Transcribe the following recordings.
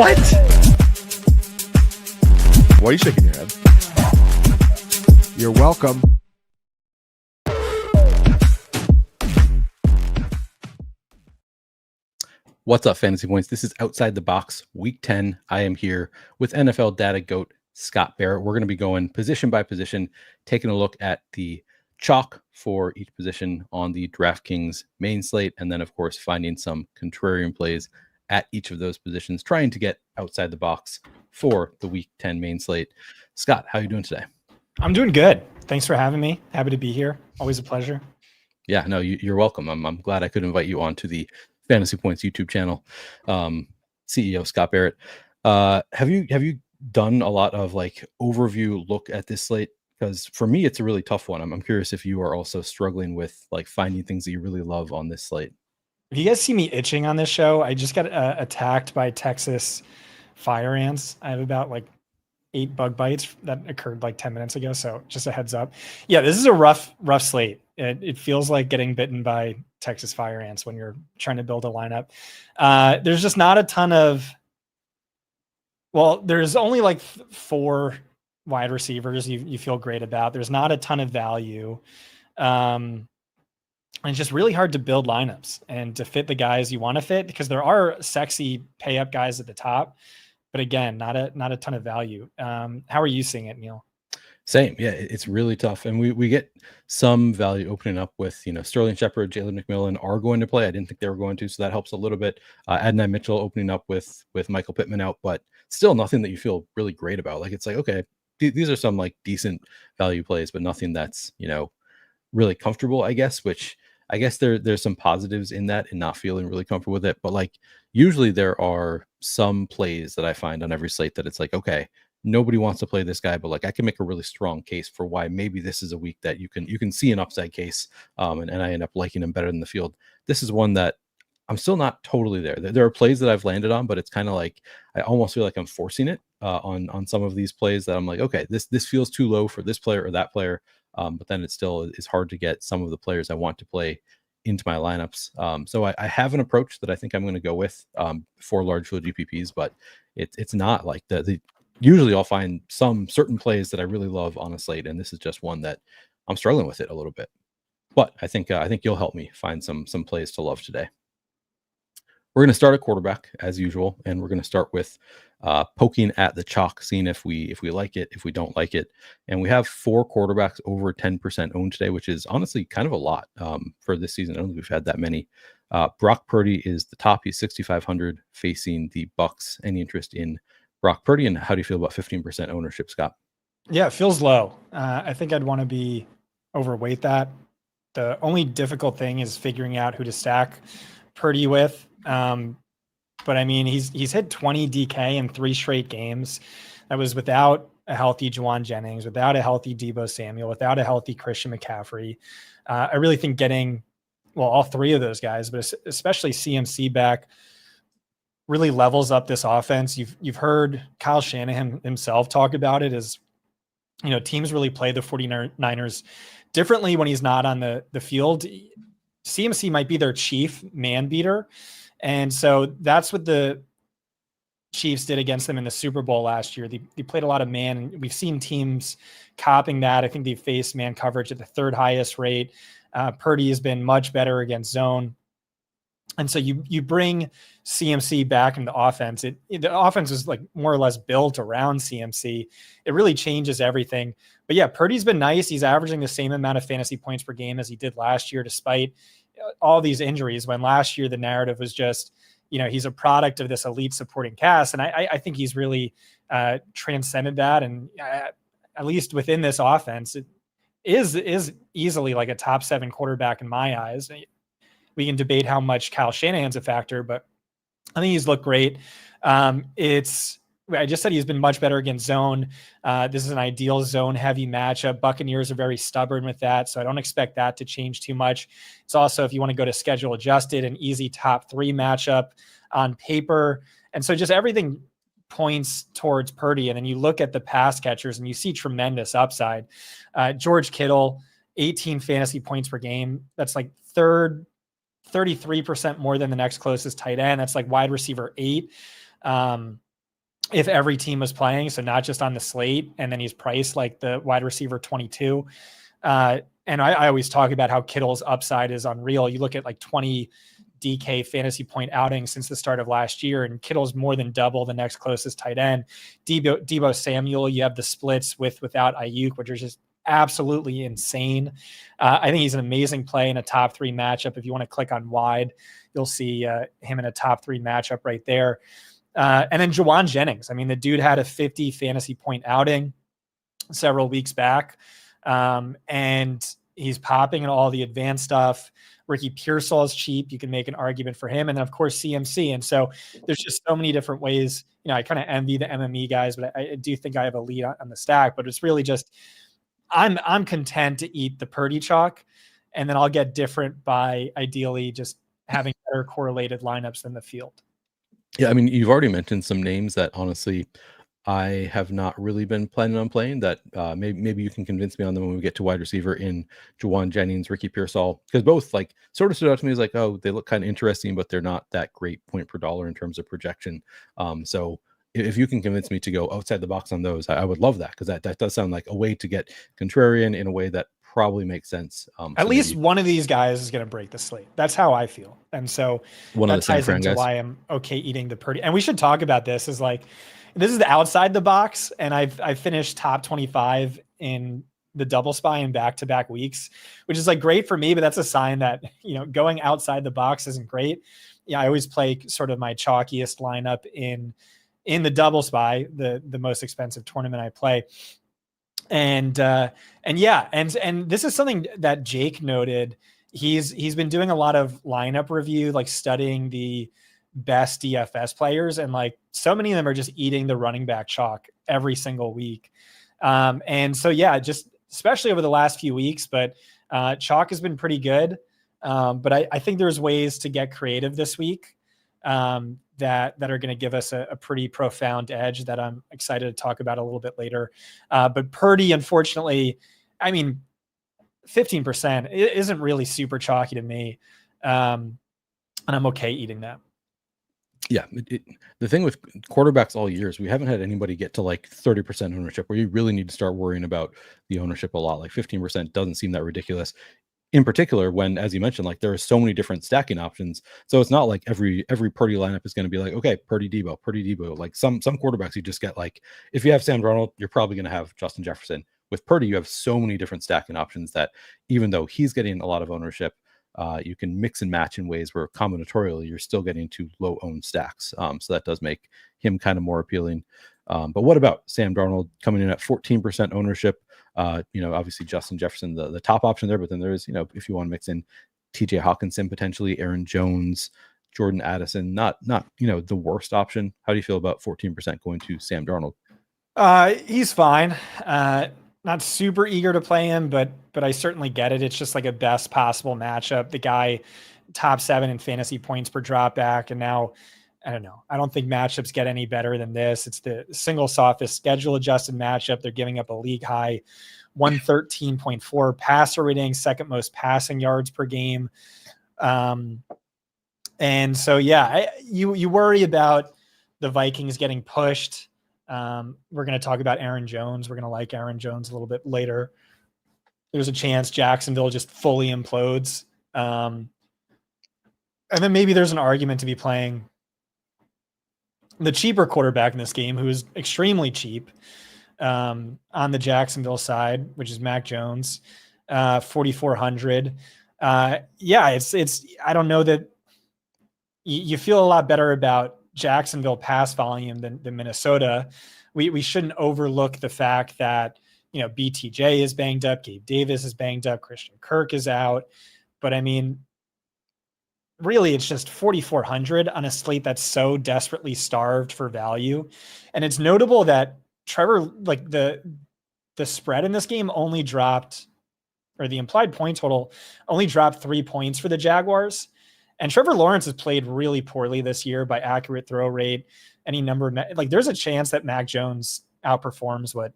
What? Why are you shaking your head? You're welcome. What's up, Fantasy Points? This is Outside the Box, Week 10. I am here with NFL data goat Scott Barrett. We're going to be going position by position, taking a look at the chalk for each position on the DraftKings main slate, and then, of course, finding some contrarian plays at each of those positions, trying to get outside the box for the Week 10 main slate. Scott, how are you doing today? I'm doing good. Thanks for having me. Happy to be here. Always a pleasure. Yeah, no, you're welcome. I'm glad I could invite you on to the Fantasy Points YouTube channel. CEO Scott Barrett. Have you done a lot of like overview look at this slate? Because for me, it's a really tough one. I'm curious if you are also struggling with like finding things that you really love on this slate. If you guys see me itching on this show, I just got attacked by Texas fire ants. I have about like 8 bug bites that occurred like 10 minutes ago. So just a heads up. Yeah, this is a rough slate. It feels like getting bitten by Texas fire ants when you're trying to build a lineup. There's just not a ton of, there's only like 4 wide receivers you feel great about. There's not a ton of value. And it's just really hard to build lineups and to fit the guys you want to fit, because there are sexy pay up guys at the top, but again, not a ton of value. How are you seeing it, Neil? Same. Yeah, it's really tough. And we get some value opening up with, Sterling Shepard, Jalen McMillan are going to play. I didn't think they were going to, so that helps a little bit. Adonai Mitchell opening up with Michael Pittman out, but still nothing that you feel really great about. Like, it's like, okay, these are some like decent value plays, but nothing that's, really comfortable, I guess, which I guess there's some positives in that and not feeling really comfortable with it. But like, usually there are some plays that I find on every slate that it's like, okay, nobody wants to play this guy, but like I can make a really strong case for why maybe this is a week that you can see an upside case, and I end up liking him better than the field. This is one that I'm still not totally there. There are plays that I've landed on, but it's kind of like I almost feel like I'm forcing it on some of these plays that I'm like, okay, this feels too low for this player or that player, but then it still is hard to get some of the players I want to play into my lineups. So I have an approach that I think I'm going to go with for large field GPPs, but it's not like the usually I'll find some certain plays that I really love on a slate, and this is just one that I'm struggling with it a little bit. But I think you'll help me find some plays to love today. We're going to start at quarterback as usual, and we're going to start with poking at the chalk, seeing if we like it, if we don't like it. And we have 4 quarterbacks over 10% owned today, which is honestly kind of a lot for this season. I don't think we've had that many. Brock Purdy is the top. He's 6,500 facing the Bucks. Any interest in Brock Purdy, and how do you feel about 15% ownership, Scott? Yeah, it feels low. I think I'd want to be overweight that. The only difficult thing is figuring out who to stack Purdy with. But I mean, he's hit 20 DK in 3 straight games. That was without a healthy Juwan Jennings, without a healthy Deebo Samuel, without a healthy Christian McCaffrey. I really think getting, all 3 of those guys, but especially CMC back, really levels up this offense. You've heard Kyle Shanahan himself talk about it as, teams really play the 49ers differently when he's not on the field. CMC might be their chief man beater. And so that's what the Chiefs did against them in the Super Bowl last year. They played a lot of man, and we've seen teams copying that. I think they faced man coverage at the 3rd highest rate. Purdy has been much better against zone. And so you bring CMC back into offense. The offense is like more or less built around CMC. It really changes everything. But yeah, Purdy's been nice. He's averaging the same amount of fantasy points per game as he did last year, despite all these injuries, when last year the narrative was just, he's a product of this elite supporting cast. And I think he's really transcended that. And at least within this offense, it is easily like a top 7 quarterback in my eyes. We can debate how much Kyle Shanahan's a factor, but I think he's looked great. I just said he's been much better against zone. This is an ideal zone heavy matchup. Buccaneers are very stubborn with that, so I don't expect that to change too much. It's also, if you want to go to schedule adjusted, an easy top 3 matchup on paper. And so just everything points towards Purdy. And then you look at the pass catchers and you see tremendous upside. George Kittle, 18 fantasy points per game. That's like 33% more than the next closest tight end. That's like wide receiver 8. if every team was playing, so not just on the slate, and then he's priced like the wide receiver 22. And I always talk about how Kittle's upside is unreal. You look at like 20 DK fantasy point outings since the start of last year, and Kittle's more than double the next closest tight end. Deebo Samuel, you have the splits without Ayuk, which are just absolutely insane. I think he's an amazing play in a top 3 matchup. If you want to click on wide, you'll see him in a top 3 matchup right there. And then Juwan Jennings. I mean, the dude had a 50 fantasy point outing several weeks back. And he's popping in all the advanced stuff. Ricky Pearsall is cheap. You can make an argument for him. And then of course CMC. And so there's just so many different ways. You know, I kind of envy the MME guys, but I do think I have a lead on the stack, but it's really just, I'm content to eat the Purdy chalk, and then I'll get different by ideally just having better correlated lineups than the field. Yeah, I mean, you've already mentioned some names that honestly I have not really been planning on playing. That maybe you can convince me on them when we get to wide receiver in Juwan Jennings, Ricky Pearsall, because both like sort of stood out to me as like, oh, they look kind of interesting, but they're not that great point per dollar in terms of projection. So if you can convince me to go outside the box on those, I would love that, because that does sound like a way to get contrarian in a way that probably makes sense. At least one of these guys is going to break the slate. That's how I feel. And so that ties into why I'm okay eating the Purdy. And we should talk about this is like, this is the outside the box. And I've finished top 25 in the double spy in back-to-back weeks, which is like great for me, but that's a sign that, you know, going outside the box isn't great. Yeah. I always play sort of my chalkiest lineup in the double spy, the most expensive tournament I play. And this is something that Jake noted. He's been doing a lot of lineup review, like studying the best DFS players, and like so many of them are just eating the running back chalk every single week. And so, yeah, just especially over the last few weeks, but chalk has been pretty good. But I think there's ways to get creative this week that are going to give us a pretty profound edge that I'm excited to talk about a little bit later. But Purdy, unfortunately, I mean, 15% isn't really super chalky to me. And I'm okay eating that. Yeah. The thing with quarterbacks all year is we haven't had anybody get to like 30% ownership, where you really need to start worrying about the ownership a lot. Like 15% doesn't seem that ridiculous. In particular, when, as you mentioned, like there are so many different stacking options. So it's not like every Purdy lineup is going to be like, okay, Purdy Debo. Like some quarterbacks, you just get like, if you have Sam Darnold, you're probably going to have Justin Jefferson. With Purdy, you have so many different stacking options that even though he's getting a lot of ownership, you can mix and match in ways where combinatorially you're still getting to low owned stacks. So that does make him kind of more appealing. But what about Sam Darnold coming in at 14% ownership? Obviously Justin Jefferson, the top option there, but then there is, if you want to mix in TJ Hawkinson, potentially Aaron Jones, Jordan Addison, not the worst option. How do you feel about 14% going to Sam Darnold? He's fine. Not super eager to play him, but I certainly get it. It's just like a best possible matchup. The guy top 7 in fantasy points per drop back. And now, I don't know. I don't think matchups get any better than this. It's the single softest schedule adjusted matchup. They're giving up a league high 113.4 passer rating, second most passing yards per game. And so, yeah, you worry about the Vikings getting pushed. We're going to talk about Aaron Jones. We're going to like Aaron Jones a little bit later. There's a chance Jacksonville just fully implodes. And then maybe there's an argument to be playing the cheaper quarterback in this game, who is extremely cheap on the Jacksonville side, which is Mac Jones, 4,400. It's I don't know that you feel a lot better about Jacksonville pass volume than Minnesota. We shouldn't overlook the fact that, BTJ is banged up, Gabe Davis is banged up, Christian Kirk is out. But I mean, really, it's just 4,400 on a slate that's so desperately starved for value. And it's notable that Trevor, like the spread in this game only dropped, or the implied point total only dropped 3 points for the Jaguars. And Trevor Lawrence has played really poorly this year by accurate throw rate, any number of, there's a chance that Mac Jones outperforms what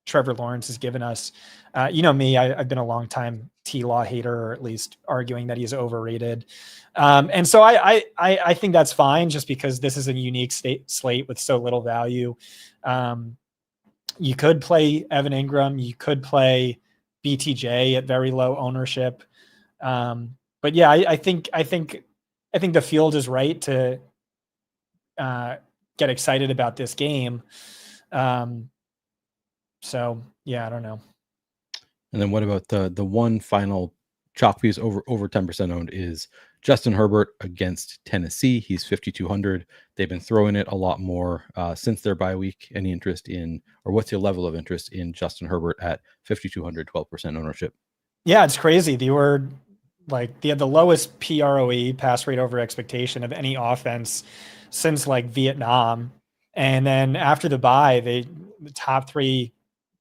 Trevor Lawrence has given us. You know me, I've been a long time T-Law hater, or at least arguing that he's overrated. And so I think that's fine, just because this is a unique slate with so little value. You could play Evan Ingram. You could play BTJ at very low ownership. But yeah, I think the field is right to get excited about this game. So yeah, I don't know. And then what about the one final chalk piece over 10% owned is Justin Herbert against Tennessee. He's 5,200. They've been throwing it a lot more since their bye week. Any interest in, or what's your level of interest in Justin Herbert at 5,200, 12% ownership? Yeah, it's crazy. They had the lowest PROE, pass rate over expectation, of any offense since like Vietnam. And then after the bye, the top 3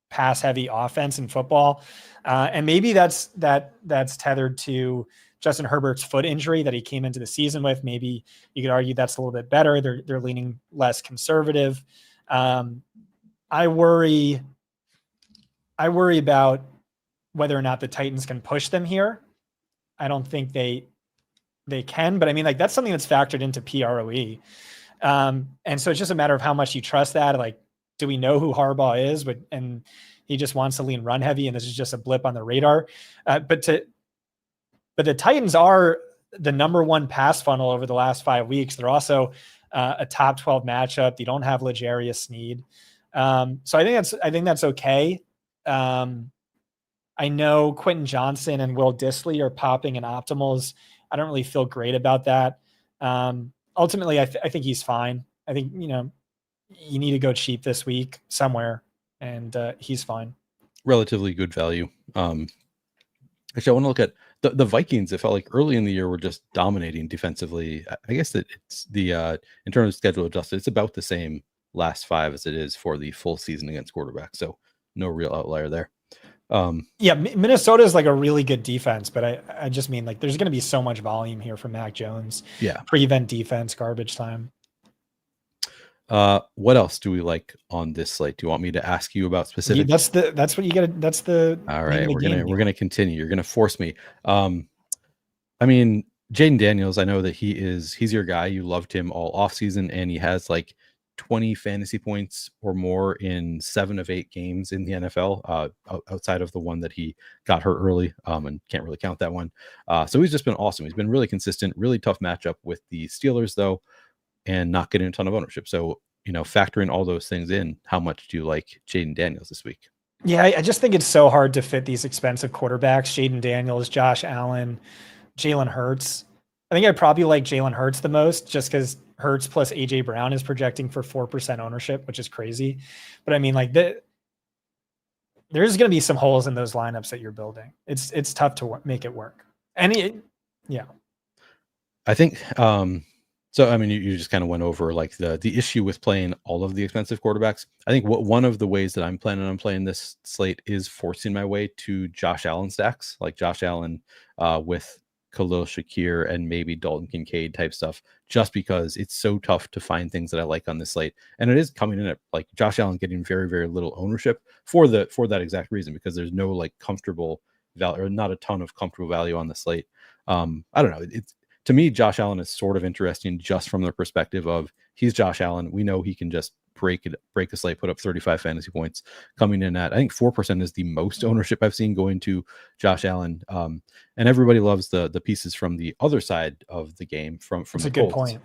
pass heavy offense in football. And maybe that's tethered to Justin Herbert's foot injury that he came into the season with. Maybe you could argue that's a little bit better. They're leaning less conservative. I worry about whether or not the Titans can push them here. I don't think they can, but I mean, like, that's something that's factored into PROE. And so it's just a matter of how much you trust that. Like, do we know who Harbaugh is? And he just wants to lean run heavy, and this is just a blip on the radar. But the Titans are the number 1 pass funnel over the last 5 weeks. They're also a top 12 matchup. You don't have L'Jarius Sneed. So I think that's okay. I know Quentin Johnson and Will Dissly are popping in optimals. I don't really feel great about that. Ultimately, I think he's fine. I think, you need to go cheap this week somewhere, and he's fine. Relatively good value. Actually, I want to look at the Vikings. It felt like early in the year were just dominating defensively. I guess that it's in terms of schedule adjusted, it's about the same last 5 as it is for the full season against quarterbacks. So no real outlier there. Yeah, Minnesota is like a really good defense, but I just mean, like, there's going to be so much volume here from Mac Jones. Yeah. Prevent defense, garbage time. What else do we like on this slate? Do you want me to ask you about specific? That's what you got. That's the. All right, we're gonna continue. You're gonna force me. I mean, Jaden Daniels, I know that he's your guy. You loved him all offseason, and he has like 20 fantasy points or more in 7 of 8 games in the NFL, outside of the one that he got hurt early, and can't really count that one. So he's just been awesome. He's been really consistent. Really tough matchup with the Steelers, though, and not getting a ton of ownership. So, factoring all those things in, how much do you like Jaden Daniels this week? Yeah, I just think it's so hard to fit these expensive quarterbacks: Jaden Daniels, Josh Allen, Jalen Hurts. I think I'd probably like Jalen Hurts the most, just because Hurts plus AJ Brown is projecting for 4% ownership, which is crazy. But I mean, like, there's going to be some holes in those lineups that you're building. It's tough to make it work. Yeah. I think, so, I mean, you just kind of went over like the issue with playing all of the expensive quarterbacks. I think one of the ways that I'm planning on playing this slate is forcing my way to Josh Allen stacks, like Josh Allen with Khalil Shakir and maybe Dalton Kincaid type stuff, just because it's so tough to find things that I like on this slate. And it is coming in at like Josh Allen getting very, very little ownership for that exact reason, because there's no like comfortable value, or not a ton of comfortable value on the slate. I don't know. To me, Josh Allen is sort of interesting just from the perspective of he's Josh Allen. We know he can just break the slate, put up 35 fantasy points, coming in at, I think 4% is the most ownership I've seen going to Josh Allen. And everybody loves the pieces from the other side of the game from That's the a good Colts. point.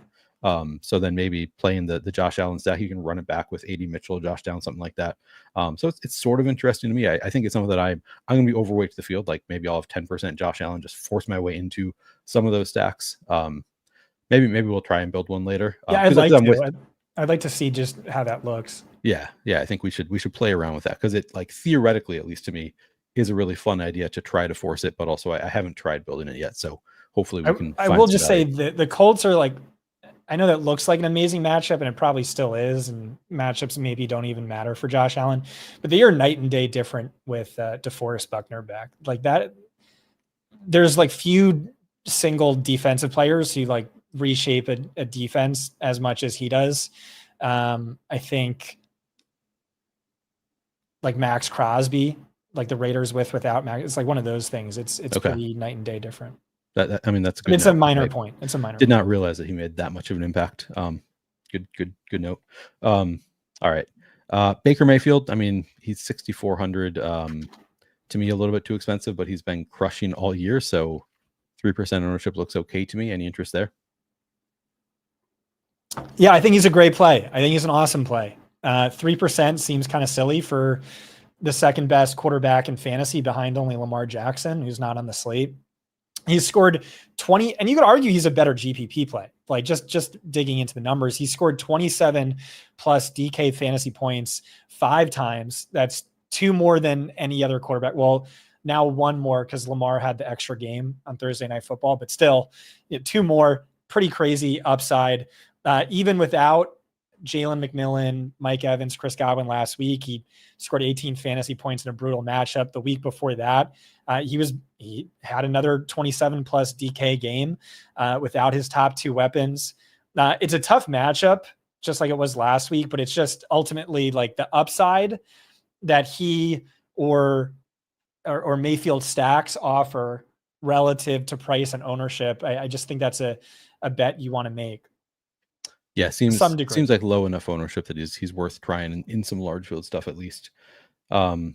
So then maybe playing the Josh Allen stack, you can run it back with AD Mitchell, Josh Down, something like that. So it's sort of interesting to me. I think it's something that I'm going to be overweight to the field. Like maybe I'll have 10% Josh Allen, just force my way into some of those stacks. Maybe we'll try and build one later. Yeah, I'd like to see just how that looks. Yeah. I think we should play around with that, because it, like, theoretically, at least to me, is a really fun idea to try to force it. But also, I haven't tried building it yet, so hopefully we can. I will just say the Colts are like, I know that looks like an amazing matchup, and it probably still is, and matchups maybe don't even matter for Josh Allen, but they are night and day different with DeForest Buckner back. Like that, there's like few single defensive players who like reshape a defense as much as he does. I think like Max Crosby, like the Raiders without Max. It's like one of those things. It's Okay. pretty night and day different. I mean, that's a But good it's a note. minor I point. It's a minor did point. not realize that he made that much of an impact. Good note. All right. Baker Mayfield, I mean, he's 6,400. To me, a little bit too expensive, but he's been crushing all year. So 3% ownership looks okay to me. Any interest there? Yeah, I think he's a great play. I think he's an awesome play. 3% seems kind of silly for the second best quarterback in fantasy behind only Lamar Jackson, who's not on the slate. He's scored 20, and you could argue he's a better GPP play. Like just digging into the numbers, he scored 27 plus DK fantasy points 5 times. That's 2 more than any other quarterback. Well, now 1 more because Lamar had the extra game on Thursday Night Football, but still 2 more. Pretty crazy upside. Even without Jalen McMillan, Mike Evans, Chris Godwin last week, he scored 18 fantasy points in a brutal matchup. The week before that, he had another 27 plus DK game without his top 2 weapons. It's a tough matchup, just like it was last week, but it's just ultimately like the upside that he or Mayfield stacks offer relative to price and ownership. I just think that's a bet you want to make. Yeah, seems degree. like low enough ownership that he's worth trying in some large field stuff at least. So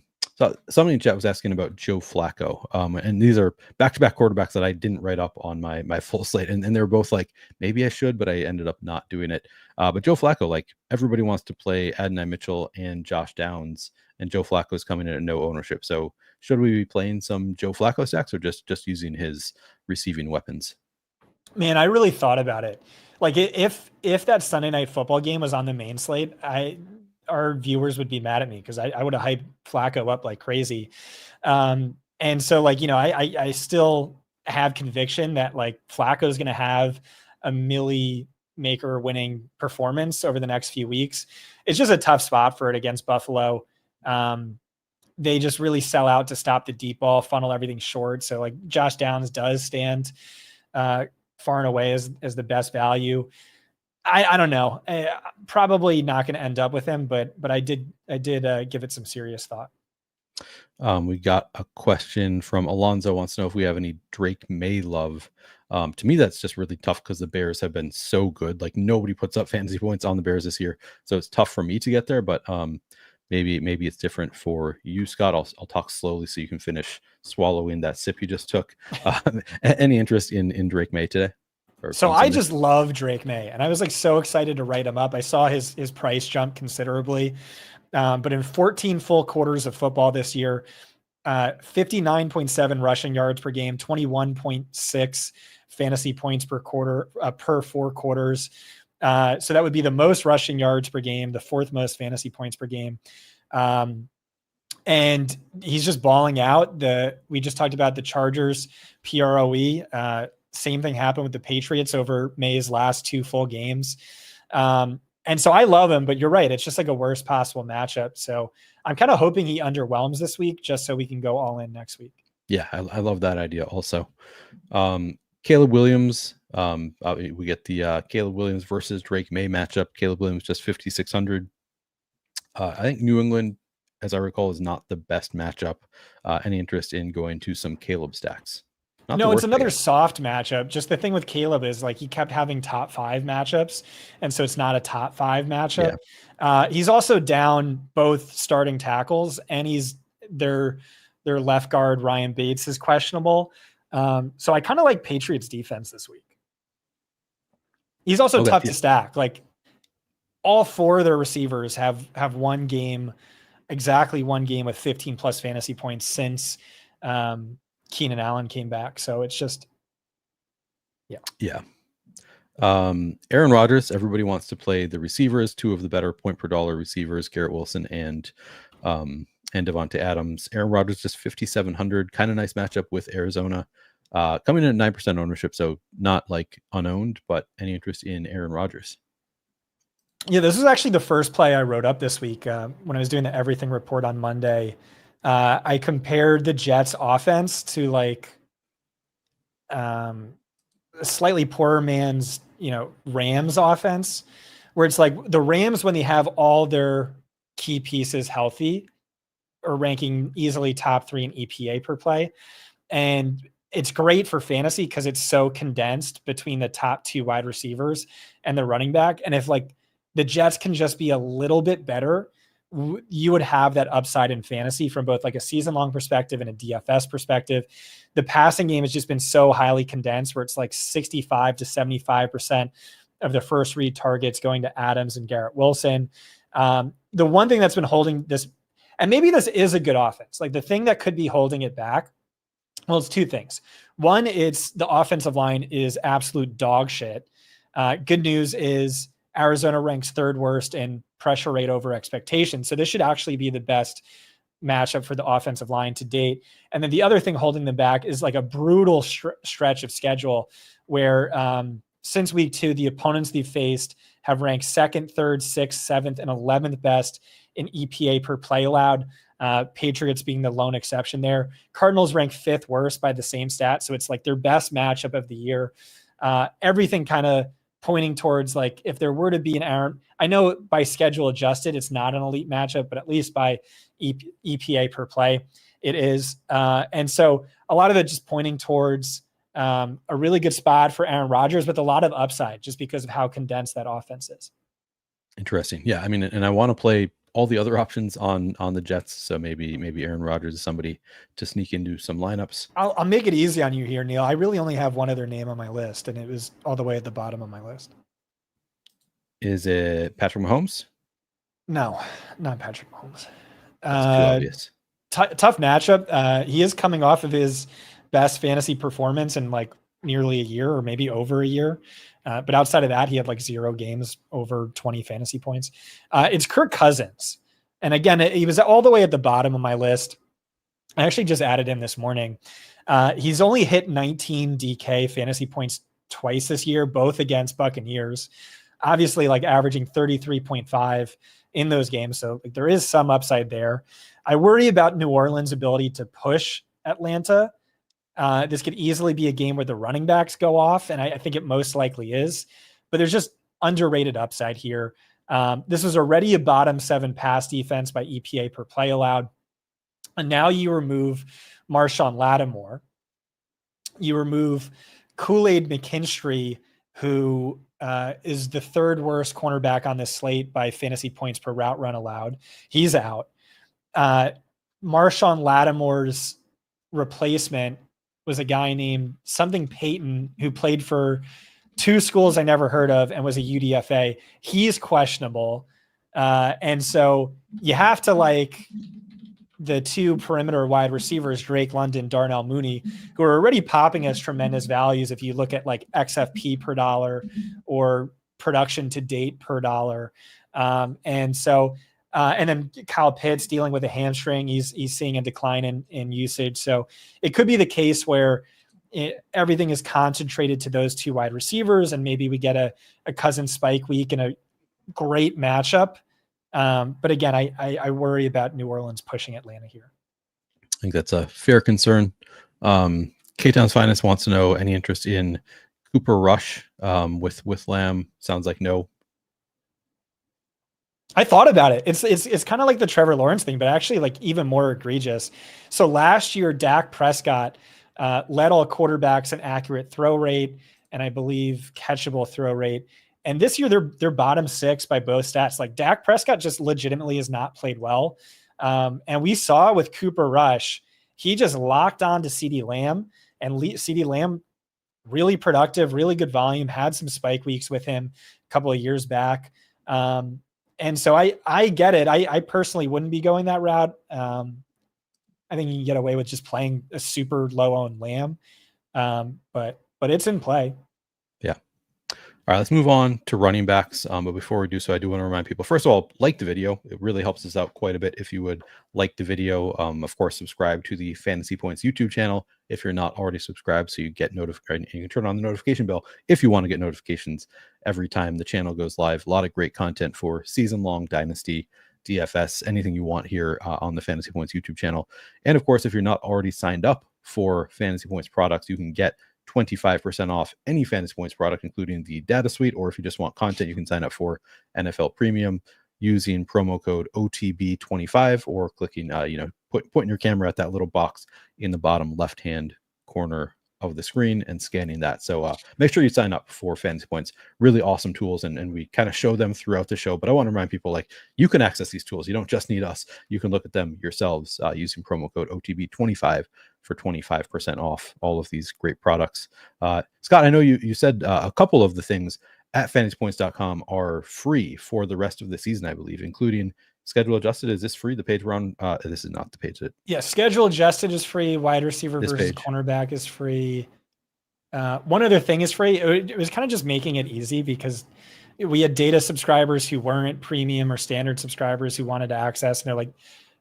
somebody in chat was asking about Joe Flacco, and these are back-to-back quarterbacks that I didn't write up on my full slate, and they were both like maybe I should, but I ended up not doing it. But Joe Flacco, like everybody wants to play Adonai Mitchell and Josh Downs, and Joe Flacco is coming in at no ownership. So should we be playing some Joe Flacco stacks or just using his receiving weapons? Man, I really thought about it. Like if that Sunday Night Football game was on the main slate, our viewers would be mad at me because I would have hyped Flacco up like crazy. And so like, I still have conviction that like Flacco is going to have a milli maker winning performance over the next few weeks. It's just a tough spot for it against Buffalo. They just really sell out to stop the deep ball, funnel everything short. So like Josh Downs does stand far and away as the best value. I don't know. Probably not going to end up with him, but I did give it some serious thought. We got a question from Alonzo, wants to know if we have any Drake May love. To me, that's just really tough because the Bears have been so good. Like nobody puts up fantasy points on the Bears this year, so it's tough for me to get there. But maybe it's different for you, Scott. I'll talk slowly so you can finish swallowing that sip you just took. Any interest in Drake May today? So I just love Drake May, and I was like so excited to write him up. I saw his price jump considerably, but in 14 full quarters of football this year, 59.7 rushing yards per game, 21.6 fantasy points per quarter per 4 quarters. So that would be the most rushing yards per game, the 4th most fantasy points per game. And he's just balling out. We just talked about the Chargers PROE. Same thing happened with the Patriots over May's last 2 full games. And so I love him, but you're right. It's just like a worst possible matchup. So I'm kind of hoping he underwhelms this week just so we can go all in next week. Yeah, I love that idea also. Caleb Williams, we get the Caleb Williams versus Drake May matchup. Caleb Williams just 5,600. I think New England, as I recall, is not the best matchup. Any interest in going to some Caleb stacks? No, it's another soft matchup. Just the thing with Caleb is like he kept having top 5 matchups, and so it's not a top 5 matchup. Yeah. He's also down both starting tackles, and their left guard Ryan Bates is questionable. So I kind of like Patriots defense this week. He's also tough to stack. Like all 4 of their receivers have exactly one game with 15 plus fantasy points since Keenan Allen came back. So it's just, yeah. Aaron Rodgers, everybody wants to play the receivers, 2 of the better point per dollar receivers, Garrett Wilson and Devontae Adams. Aaron Rodgers just 5,700, kind of nice matchup with Arizona, coming in at 9% ownership. So not like unowned, but any interest in Aaron Rodgers? Yeah, this was actually the first play I wrote up this week when I was doing the everything report on Monday. I compared the Jets offense to like a slightly poorer man's, Rams offense, where it's like the Rams, when they have all their key pieces healthy, are ranking easily top 3 in EPA per play. And it's great for fantasy because it's so condensed between the top 2 wide receivers and the running back. And if like the Jets can just be a little bit better, you would have that upside in fantasy from both like a season long perspective and a DFS perspective. The passing game has just been so highly condensed where it's like 65 to 75% of the first read targets going to Adams and Garrett Wilson. The one thing that's been holding this, and maybe this is a good offense, like the thing that could be holding it back, well, it's 2 things. One, it's the offensive line is absolute dog shit. Good news is Arizona ranks 3rd worst in pressure rate over expectation. So this should actually be the best matchup for the offensive line to date. And then the other thing holding them back is like a brutal stretch of schedule where since week 2, the opponents they've faced have ranked 2nd, 3rd, 6th, 7th, and 11th best in EPA per play allowed. Patriots being the lone exception there. Cardinals ranked 5th worst by the same stat. So it's like their best matchup of the year. Everything kind of pointing towards like if there were to be an Aaron, I know by schedule adjusted, it's not an elite matchup, but at least by EPA per play, it is. And so a lot of it just pointing towards a really good spot for Aaron Rodgers with a lot of upside just because of how condensed that offense is. Interesting. Yeah. I mean, and I want to play all the other options on the Jets. So maybe Aaron Rodgers is somebody to sneak into some lineups. I'll make it easy on you here, Neil. I really only have one other name on my list, and it was all the way at the bottom of my list. Is it Patrick Mahomes? No, not Patrick Mahomes. That's too obvious. Tough matchup. He is coming off of his best fantasy performance in like nearly a year or maybe over a year. But outside of that, he had like 0 games over 20 fantasy points. It's Kirk Cousins. And again, he was all the way at the bottom of my list. I actually just added him this morning. He's only hit 19 DK fantasy points twice this year, both against Buccaneers. Obviously, like averaging 33.5 in those games. So like, there is some upside there. I worry about New Orleans' ability to push Atlanta. This could easily be a game where the running backs go off, and I think it most likely is. But there's just underrated upside here. This was already a bottom 7 pass defense by EPA per play allowed. And now you remove Marshawn Lattimore. You remove Kool-Aid McKinstry, who is the 3rd worst cornerback on this slate by fantasy points per route run allowed. He's out. Marshawn Lattimore's replacement was a guy named something Payton who played for 2 schools I never heard of and was a UDFA. He's questionable. And so you have to like the 2 perimeter wide receivers, Drake London, Darnell Mooney, who are already popping as tremendous values. If you look at like XFP per dollar or production to date per dollar. And then Kyle Pitts dealing with a hamstring. He's seeing a decline in usage. So it could be the case where everything is concentrated to those 2 wide receivers, and maybe we get a Cousins spike week and a great matchup. But again, I worry about New Orleans pushing Atlanta here. I think that's a fair concern. K-Town's Finest wants to know any interest in Cooper Rush with Lamb. Sounds like no. I thought about it. It's kind of like the Trevor Lawrence thing, but actually like even more egregious. So last year, Dak Prescott led all quarterbacks in accurate throw rate and I believe catchable throw rate. And this year they're bottom 6 by both stats. Like Dak Prescott just legitimately has not played well. And we saw with Cooper Rush, he just locked on to CeeDee Lamb, and CeeDee Lamb really productive, really good volume, had some spike weeks with him a couple of years back. And so I get it. I personally wouldn't be going that route. I think you can get away with just playing a super low owned Lamb. But it's in play. Yeah. All right, let's move on to running backs. But before we do so, I do want to remind people, first of all, like the video. It really helps us out quite a bit if you would like the video. Of course, subscribe to the Fantasy Points YouTube channel if you're not already subscribed, so you get notified. You can turn on the notification bell if you want to get notifications every time the channel goes live. A lot of great content for season-long dynasty, DFS, anything you want here on the Fantasy Points YouTube channel. And of course, if you're not already signed up for Fantasy Points products, you can get 25% off any Fantasy Points product, including the data suite, or if you just want content, you can sign up for NFL Premium. using promo code OTB25 or clicking, putting your camera at that little box in the bottom left-hand corner of the screen and scanning that. So make sure you sign up for Fantasy Points. Really awesome tools, and we kind of show them throughout the show. But I want to remind people, like, you can access these tools. You don't just need us. You can look at them yourselves using promo code OTB25 for 25% off all of these great products. Scott, I know you said a couple of the things at fantasypoints.com are free for the rest of the season, I believe, including schedule adjusted. Is this free? The page we're on, this is not the page that. Yeah, schedule adjusted is free. Wide receiver versus page. cornerback is free. One other thing is free. It was kind of just making it easy because we had data subscribers who weren't premium or standard subscribers who wanted to access, and they're like,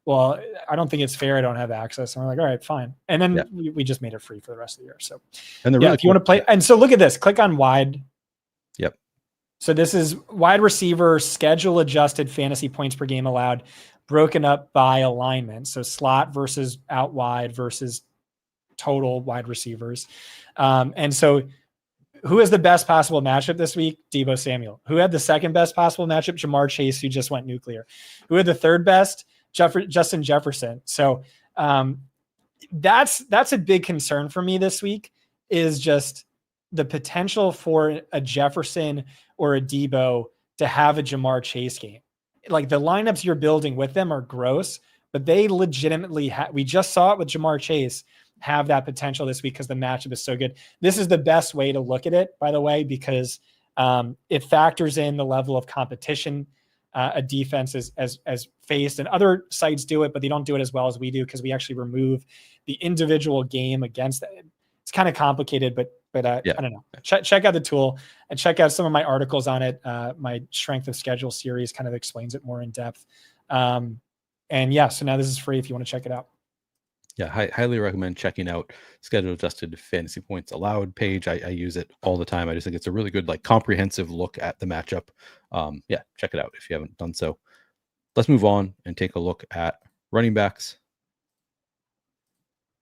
well, I don't think it's fair. I don't have access. And we're like, all right, fine. And then we just made it free for the rest of the year. So, and really if you want to play, and so look at this, click on wide. Yep. So this is wide receiver schedule adjusted fantasy points per game allowed, broken up by alignment. So slot versus out wide versus total wide receivers. And so who has the best possible matchup this week? Deebo Samuel. Who had the second best possible matchup? Jamar Chase, who just went nuclear. Who had the third best? Justin Jefferson. So that's a big concern for me this week, is just the potential for a Jefferson or a Deebo to have a Jamar Chase game. Like, the lineups you're building with them are gross, but they legitimately we just saw it with Jamar Chase, have that potential this week because the matchup is so good. This is the best way to look at it, by the way, because it factors in the level of competition a defense as faced, and other sites do it, but they don't do it as well as we do because we actually remove the individual game against that. It's kind of complicated, but I don't know. Check out the tool and check out some of my articles on it. My strength of schedule series kind of explains it more in depth. So now this is free if you want to check it out. Yeah, highly recommend checking out schedule adjusted fantasy points allowed page. I use it all the time. I just think it's a really good, like, comprehensive look at the matchup. Check it out if you haven't done so. Let's move on and take a look at running backs.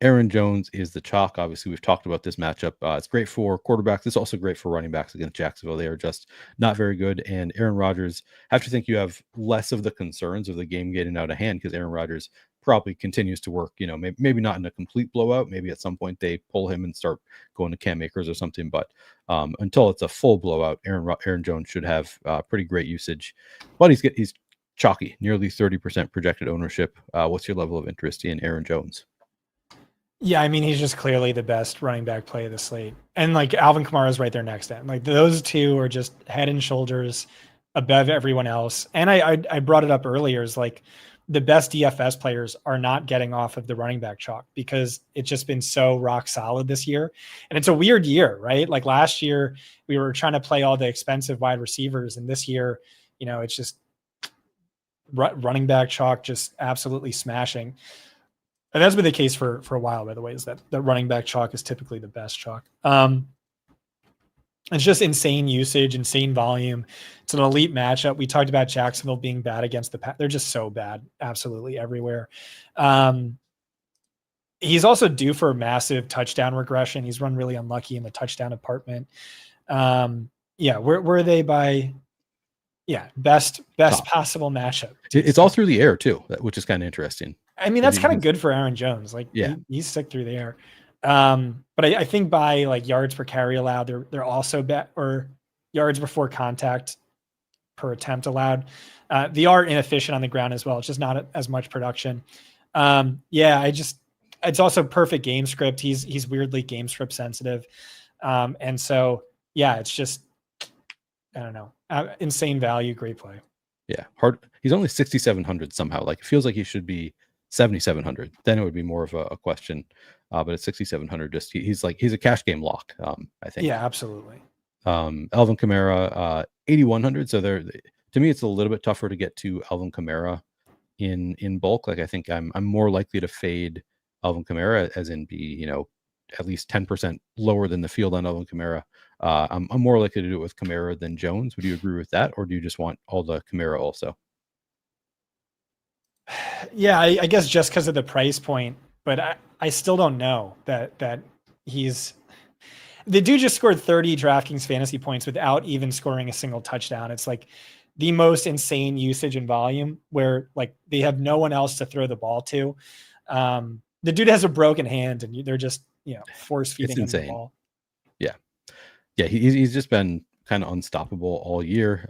Aaron Jones is the chalk. Obviously, we've talked about this matchup. It's great for quarterbacks. It's also great for running backs against Jacksonville. They are just not very good. And Aaron Rodgers, I have to think you have less of the concerns of the game getting out of hand, because Aaron Rodgers probably continues to work, maybe not in a complete blowout. Maybe at some point they pull him and start going to Cam Akers or something. But until it's a full blowout, Aaron Jones should have pretty great usage. But he's chalky, nearly 30% projected ownership. What's your level of interest in Aaron Jones? Yeah, I mean, he's just clearly the best running back play of the slate. And like, Alvin Kamara is right there next to him. Like, those two are just head and shoulders above everyone else. And I brought it up earlier, is like, the best DFS players are not getting off of the running back chalk because it's just been so rock solid this year. And it's a weird year, right? Like, last year we were trying to play all the expensive wide receivers. And this year, it's just running back chalk just absolutely smashing. And that's been the case for a while, by the way, is that the running back chalk is typically the best chalk. It's just insane usage, insane volume. It's an elite matchup. We talked about Jacksonville being bad against the Pack. They're just so bad, absolutely everywhere. He's also due for a massive touchdown regression. He's run really unlucky in the touchdown department. Where are they by? Yeah, best Top. Possible matchup. It's all through the air too, which is kind of interesting. I mean, that's kind of good for Aaron Jones. Like, he's sick through the air. But I think by like yards per carry allowed, they're also or yards before contact per attempt allowed. They are inefficient on the ground as well. It's just not as much production. It's also perfect game script. He's weirdly game script sensitive. And so, it's just, I don't know, insane value, great play. Yeah. Hard. He's only 6,700 somehow. Like, it feels like he should be 7,700. Then it would be more of a question. But at 6,700, just he's a cash game lock. I think. Yeah, absolutely. Alvin Kamara, 8,100. So to me, it's a little bit tougher to get to Alvin Kamara in bulk. Like, I think I'm more likely to fade Alvin Kamara, as in be at least 10% lower than the field on Alvin Kamara. I'm more likely to do it with Kamara than Jones. Would you agree with that, or do you just want all the Kamara also? Yeah, I guess just because of the price point, but I still don't know that the dude just scored 30 DraftKings fantasy points without even scoring a single touchdown. It's like, the most insane usage and volume where like they have no one else to throw the ball to. The dude has a broken hand and they're just, force feeding him the ball. Yeah. He's just been kind of unstoppable all year.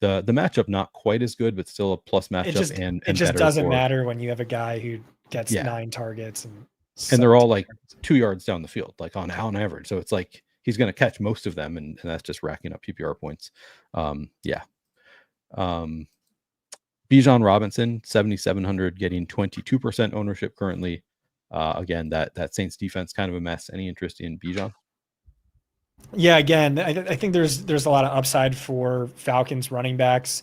The matchup not quite as good, but still a plus matchup. It just doesn't matter when you have a guy who gets 9 targets and they're all like 2 yards down the field, like on average. So it's like he's going to catch most of them, and that's just racking up PPR points. Bijan Robinson, 7,700, getting 22% ownership currently. Again, that Saints defense kind of a mess. Any interest in Bijan? Yeah, again, I think there's a lot of upside for Falcons running backs,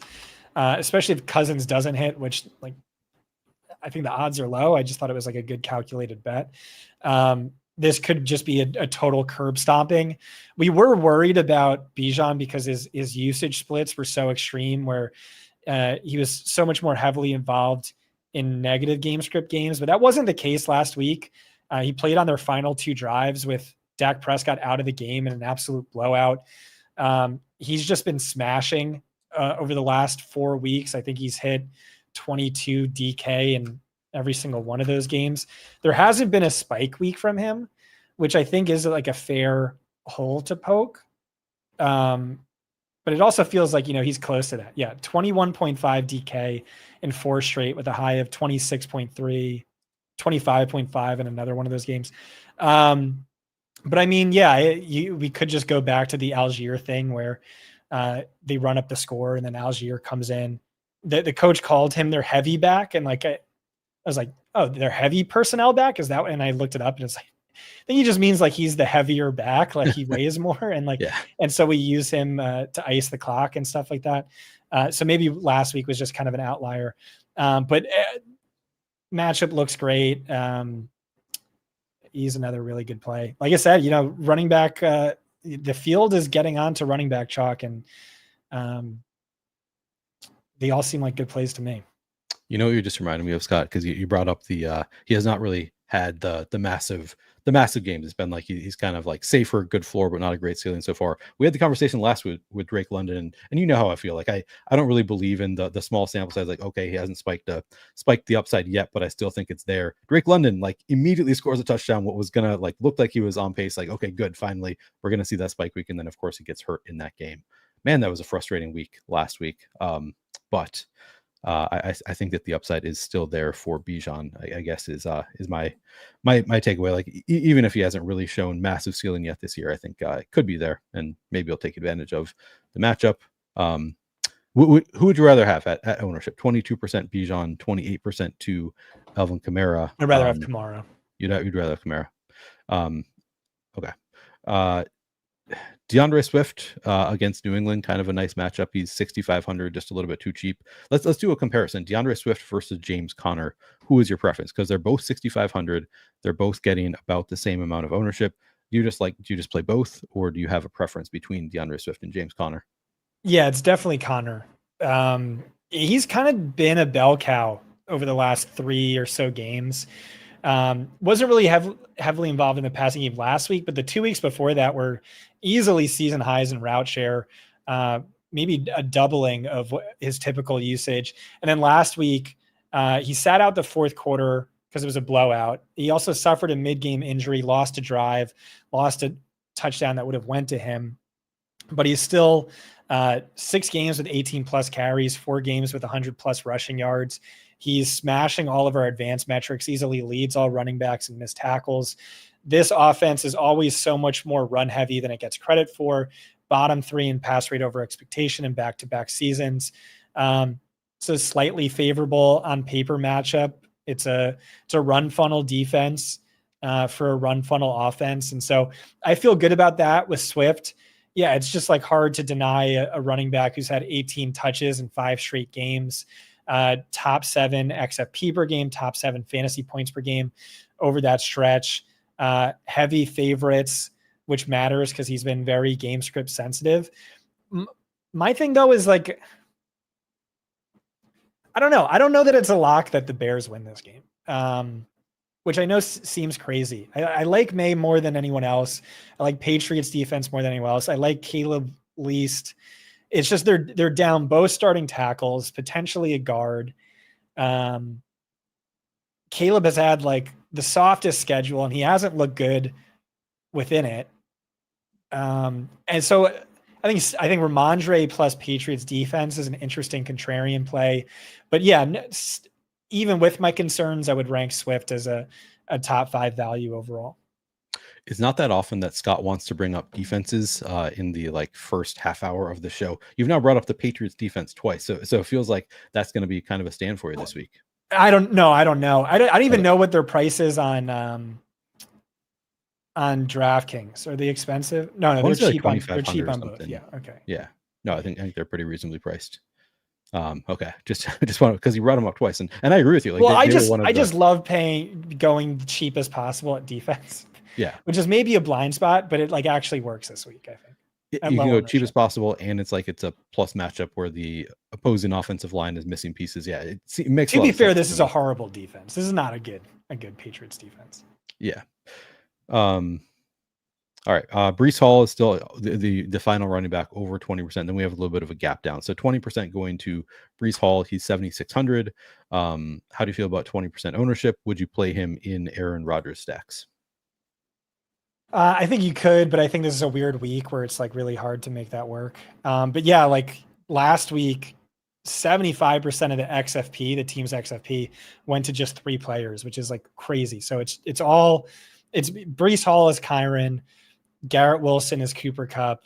especially if Cousins doesn't hit, which like I think the odds are low. I just thought it was like a good calculated bet. This could just be a total curb stomping. We were worried about Bijan because his usage splits were so extreme, where he was so much more heavily involved in negative game script games, but that wasn't the case last week. He played on their final 2 drives with Dak Prescott out of the game in an absolute blowout. He's just been smashing over the last 4 weeks. I think he's hit 22 DK in every single one of those games. There hasn't been a spike week from him, which I think is like a fair hole to poke. But it also feels like, he's close to that. Yeah. 21.5 DK in 4 straight with a high of 26.3, 25.5 in another one of those games. But I mean, we could just go back to the Algier thing where they run up the score and then Algier comes in. The coach called him their heavy back. And like, I was like, oh, their heavy personnel back? Is that? And I looked it up and it's like, I think he just means like he's the heavier back, like he weighs more. And like, and so we use him to ice the clock and stuff like that. So maybe last week was just kind of an outlier. But matchup looks great. He's another really good play. Like I said, running back, the field is getting on to running back chalk, and they all seem like good plays to me. You just reminded me of, Scott, because you brought up he has not really had the massive games. It's been like he's kind of like safer, good floor, but not a great ceiling so far. We had the conversation last week with Drake London, and you know how I feel. Like I don't really believe in the small sample size. Like, okay, he hasn't spiked the upside yet, but I still think it's there. Drake London like immediately scores a touchdown. What was gonna like look like he was on pace. Like, okay, good, finally we're gonna see that spike week, and then of course he gets hurt in that game. Man, that was a frustrating week last week. But I think that the upside is still there for Bijan. I guess is my takeaway. Like even if he hasn't really shown massive ceiling yet this year, I think it could be there, and maybe he'll take advantage of the matchup. Who would you rather have at ownership? 22% Bijan, 28% to Alvin Kamara. I'd rather have Kamara. You'd rather have Kamara. Okay. DeAndre Swift against New England, kind of a nice matchup. He's 6,500, just a little bit too cheap. Let's do a comparison. DeAndre Swift versus James Conner. Who is your preference? Because they're both 6,500. They're both getting about the same amount of ownership. Do you just play both, or do you have a preference between DeAndre Swift and James Conner? Yeah, it's definitely Conner. He's kind of been a bell cow over the last 3 or so games. Wasn't really heavily involved in the passing game last week, but the 2 weeks before that were easily season highs in route share, maybe a doubling of his typical usage. And then last week, he sat out the 4th quarter because it was a blowout. He also suffered a mid-game injury, lost a drive, lost a touchdown that would have went to him. But he's still 6 games with 18 plus carries, 4 games with 100 plus rushing yards. He's smashing all of our advanced metrics, easily leads all running backs and missed tackles. This offense is always so much more run heavy than it gets credit for. Bottom 3 in pass rate over expectation in back-to-back seasons. So slightly favorable on paper matchup. It's a run funnel defense for a run funnel offense. And so I feel good about that with Swift. Yeah, it's just like hard to deny a running back who's had 18 touches in 5 straight games. Top 7 XFP per game, top 7 fantasy points per game over that stretch. Heavy favorites, which matters because he's been very game script sensitive. My thing though is like, I don't know. I don't know that it's a lock that the Bears win this game, which I know seems crazy. I like May more than anyone else. I like Patriots defense more than anyone else. I like Caleb least. It's just they're down both starting tackles, potentially a guard. Caleb has had like the softest schedule, and he hasn't looked good within it. And so I think Ramondre plus Patriots defense is an interesting contrarian play. But yeah, even with my concerns, I would rank Swift as a top 5 value overall. It's not that often that Scott wants to bring up defenses in the like first half hour of the show. You've now brought up the Patriots defense twice, so it feels like that's going to be kind of a stand for you this week. I don't know. I don't even know what their price is on DraftKings. Are they expensive? No, they're cheap on both. Yeah. Okay. Yeah. No, I think they're pretty reasonably priced. Okay. Just want to, because you brought them up twice, and I agree with you. Like, well, I just love going the cheapest possible at defense. Yeah. Which is maybe a blind spot, but it like actually works this week, I think. You can go cheap as possible, and it's a plus matchup where the opposing offensive line is missing pieces. Yeah, it makes. To be fair, this is a horrible defense. This is not a good Patriots defense. Yeah. All right. Breece Hall is still the final running back over 20%. Then we have a little bit of a gap down. So 20% going to Breece Hall. He's 7,600. How do you feel about 20% ownership? Would you play him in Aaron Rodgers stacks? I think you could, but I think this is a weird week where it's like really hard to make that work. But yeah, like last week, 75% of the team's XFP went to just 3 players, which is like crazy. So it's Breece Hall is Kyron, Garrett Wilson is Cooper Kupp,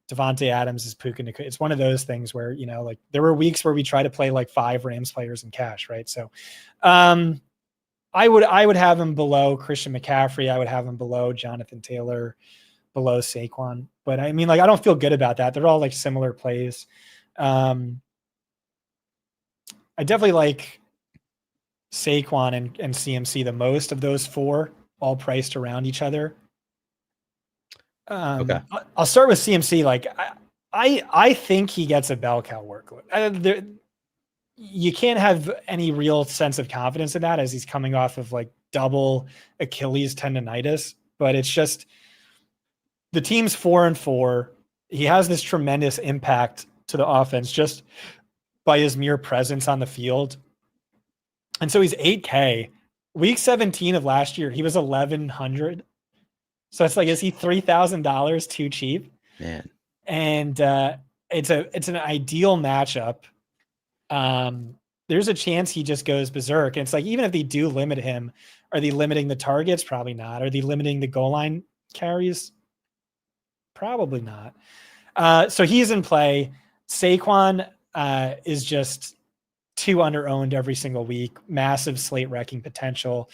Devontae Adams is Puka Nacua. It's one of those things where, like there were weeks where we try to play like 5 Rams players in cash, right? So I would have him below Christian McCaffrey. I would have him below Jonathan Taylor, below Saquon. But I mean, like, I don't feel good about that. They're all like similar plays. I definitely like Saquon and CMC the most of those 4, all priced around each other. Okay. I'll start with CMC. Like, I think he gets a bell cow workload. You can't have any real sense of confidence in that as he's coming off of like double Achilles tendonitis, but it's just the team's 4-4. He has this tremendous impact to the offense just by his mere presence on the field. And so he's 8K. Week 17 of last year, he was 1,100. So it's like, is he $3,000 too cheap? Man. And it's an ideal matchup. There's a chance he just goes berserk. And it's like, even if they do limit him, are they limiting the targets? Probably not. Are they limiting the goal line carries? Probably not. So he's in play. Saquon is just too under-owned every single week. Massive slate wrecking potential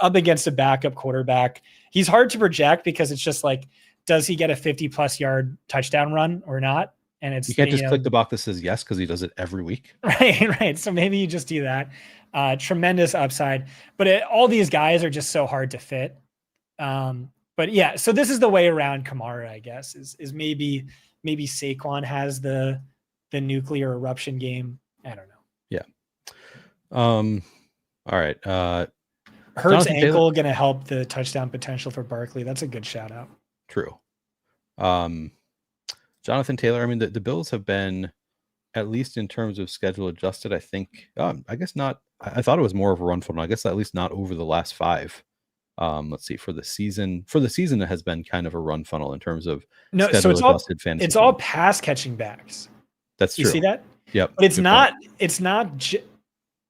up against a backup quarterback. He's hard to project because it's just like, does he get a 50+ yard touchdown run or not? And it's, you can't just click the box that says yes, because he does it every week. Right. So maybe you just do that. Tremendous upside, but all these guys are just so hard to fit. But yeah, so this is the way around Kamara, I guess, is maybe Saquon has the nuclear eruption game. I don't know. Yeah. All right. Hurts ankle going to help the touchdown potential for Barkley. That's a good shout out. True. Jonathan Taylor, I mean, the Bills have been, at least in terms of schedule adjusted, I think, I guess not. I thought it was more of a run funnel. I guess at least not over the last 5. Let's see, for the season, it has been kind of a run funnel in terms of schedule adjusted fantasy. It's all pass catching backs. That's true. You see that? Yep. But it's not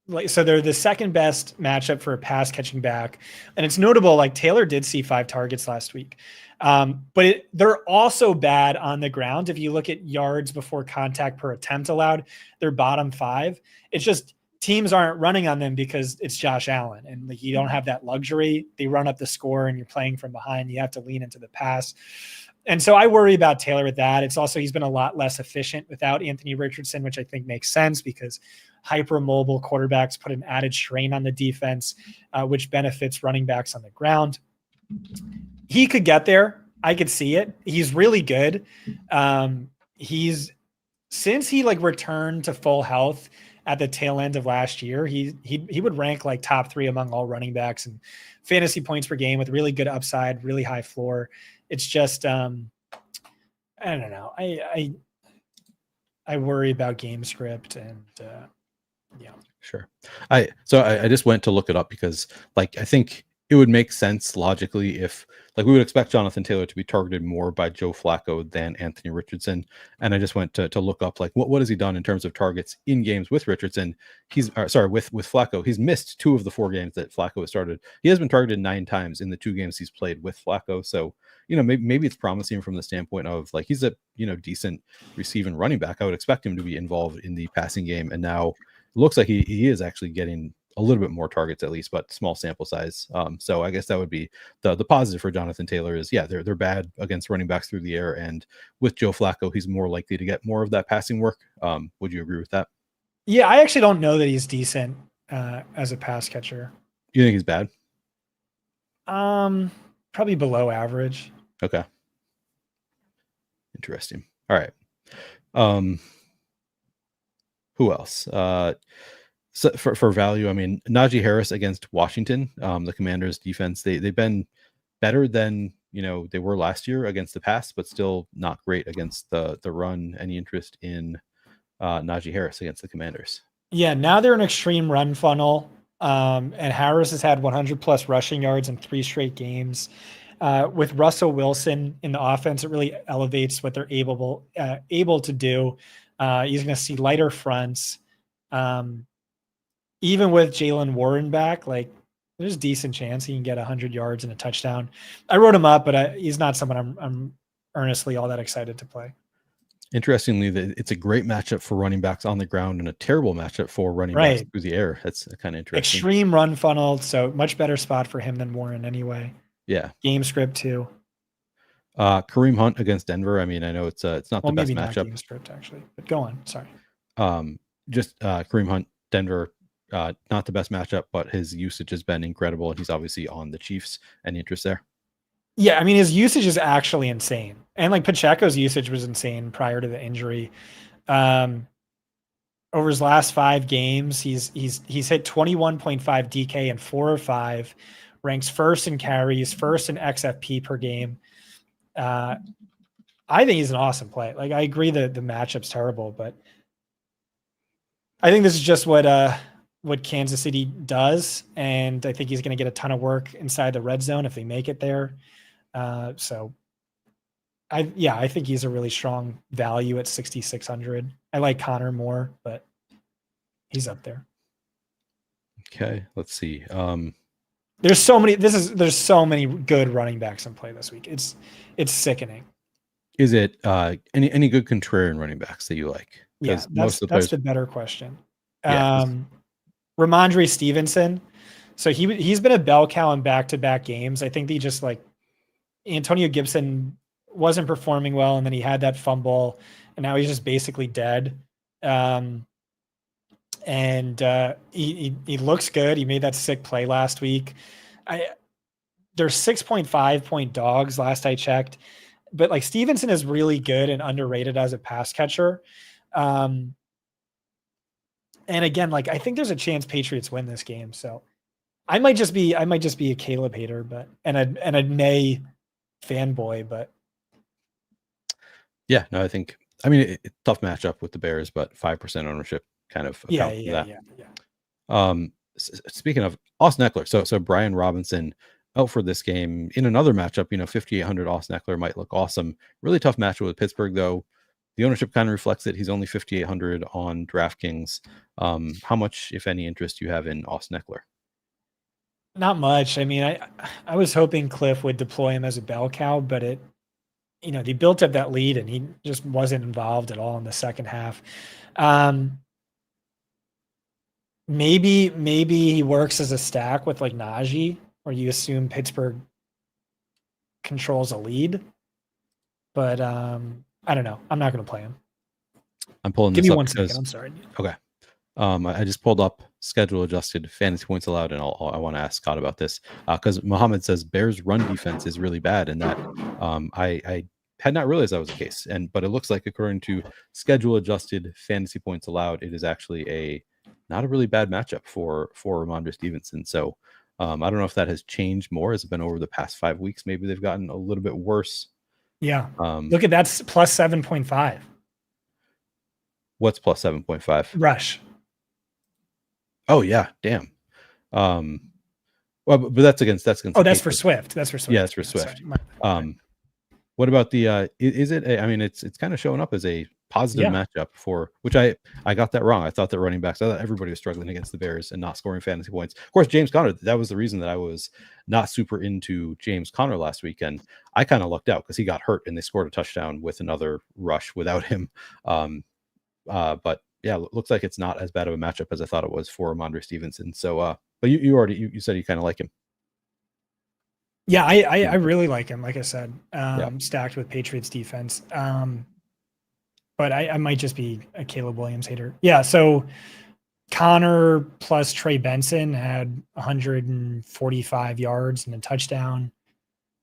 like, so they're the second best matchup for a pass catching back. And it's notable, like Taylor did see 5 targets last week. But they're also bad on the ground. If you look at yards before contact per attempt allowed, they're bottom 5. It's just teams aren't running on them because it's Josh Allen, and like, you don't have that luxury. They run up the score and you're playing from behind. You have to lean into the pass. And so I worry about Taylor with that. It's also, he's been a lot less efficient without Anthony Richardson, which I think makes sense because hyper-mobile quarterbacks put an added strain on the defense, which benefits running backs on the ground. He could get there. I could see it. He's really good. Since he like returned to full health at the tail end of last year, he would rank like top 3 among all running backs and fantasy points per game with really good upside, really high floor. It's just, I don't know. I worry about game script and yeah. Sure. I just went to look it up because like I think it would make sense logically if like we would expect Jonathan Taylor to be targeted more by Joe Flacco than Anthony Richardson. And I just went to look up like what has he done in terms of targets in games with Richardson. He's with Flacco. He's missed 2 of the 4 games that Flacco has started. He has been targeted 9 times in the 2 games he's played with Flacco. So, maybe it's promising from the standpoint of like he's a decent receiving running back. I would expect him to be involved in the passing game, and now looks like he is actually getting a little bit more targets at least, but small sample size. So I guess that would be the positive for Jonathan Taylor is they're bad against running backs through the air, and with Joe Flacco, he's more likely to get more of that passing work. Would you agree with that? Yeah, I actually don't know that he's decent as a pass catcher. You think he's bad? Probably below average. Okay. Interesting. All right. Who else? So for value, I mean, Najee Harris against Washington, the Commanders defense, they've been better than they were last year against the pass, but still not great against the run. Any interest in Najee Harris against the Commanders? Yeah, now they're an extreme run funnel, and Harris has had 100 plus rushing yards in 3 straight games. With Russell Wilson in the offense, it really elevates what they're able to do. He's going to see lighter fronts. Even with Jalen Warren back, like there's a decent chance he can get 100 yards and a touchdown. I wrote him up, but he's not someone I'm earnestly all that excited to play. Interestingly, it's a great matchup for running backs on the ground and a terrible matchup for running backs through the air. That's kind of interesting. Extreme run funnel, so much better spot for him than Warren anyway. Yeah. Game script too. Kareem Hunt against Denver. I mean, I know it's not the best matchup. Not game script actually, but go on. Sorry. Just Kareem Hunt, Denver. Not the best matchup, but his usage has been incredible, and he's obviously on the Chiefs. Any interest there? Yeah, I mean his usage is actually insane, and like Pacheco's usage was insane prior to the injury. Over his last 5 games, he's hit 21.5 DK in 4 or 5, ranks first in carries, first in XFP per game. I think he's an awesome play. Like I agree that the matchup's terrible, but I think this is just what Kansas City does, and I think he's going to get a ton of work inside the red zone if they make it there. So I think he's a really strong value at 6,600. I like Connor more, but he's up there. Okay, let's see. There's so many good running backs in play this week. It's sickening. Is it any good contrarian running backs that you like? Yeah, that's the better question. Yeah. Ramondre Stevenson. So he's been a bell cow in back-to-back games. I think Antonio Gibson wasn't performing well, and then he had that fumble, and now he's just basically dead. And he looks good. He made that sick play last week. They're 6.5 point dogs last I checked, but like Stevenson is really good and underrated as a pass catcher. And again, like I think there's a chance Patriots win this game. So I might just be a Caleb hater, but and a May fanboy, but yeah, no, I mean tough matchup with the Bears, but 5% ownership kind of yeah. Speaking of Austin Eckler, so Brian Robinson out for this game in another matchup. 5,800 Austin Eckler might look awesome. Really tough matchup with Pittsburgh though. The ownership kind of reflects it. He's only 5,800 on DraftKings. How much, if any, interest do you have in Austin Eckler? Not much. I mean, I was hoping Cliff would deploy him as a bell cow, but they built up that lead and he just wasn't involved at all in the second half. Maybe he works as a stack with like Najee, where you assume Pittsburgh controls a lead, but I don't know. I'm not going to play him. I'm pulling this up. Give me 1 second. I'm sorry. Okay. I just pulled up schedule adjusted fantasy points allowed, and I want to ask Scott about this because Mohammed says Bears run defense is really bad, and that I had not realized that was the case. But it looks like according to schedule adjusted fantasy points allowed, it is actually not a really bad matchup for Ramondre Stevenson. So I don't know if that has changed more. Has it been over the past 5 weeks? Maybe they've gotten a little bit worse. Yeah. Look at that's plus 7.5. What's plus 7.5? Rush. Oh yeah, damn. Well, but that's against Oh, that's for Patriots. Swift. That's for Swift. Yeah, that's for Swift. Sorry. What about the is it I mean it's kind of showing up as a positive matchup for which I got that wrong. I thought that running backs, I thought everybody was struggling against the Bears and not scoring fantasy points. Of course, James Conner, that was the reason that I was not super into James Conner last weekend. I kind of lucked out because he got hurt and they scored a touchdown with another rush without him. But yeah, looks like it's not as bad of a matchup as I thought it was for Ramondre Stevenson. So but you said you kind of like him. Yeah, I really like him. Like I said, stacked with Patriots defense. But I might just be a Caleb Williams hater. Yeah, so Connor plus Trey Benson had 145 yards and a touchdown.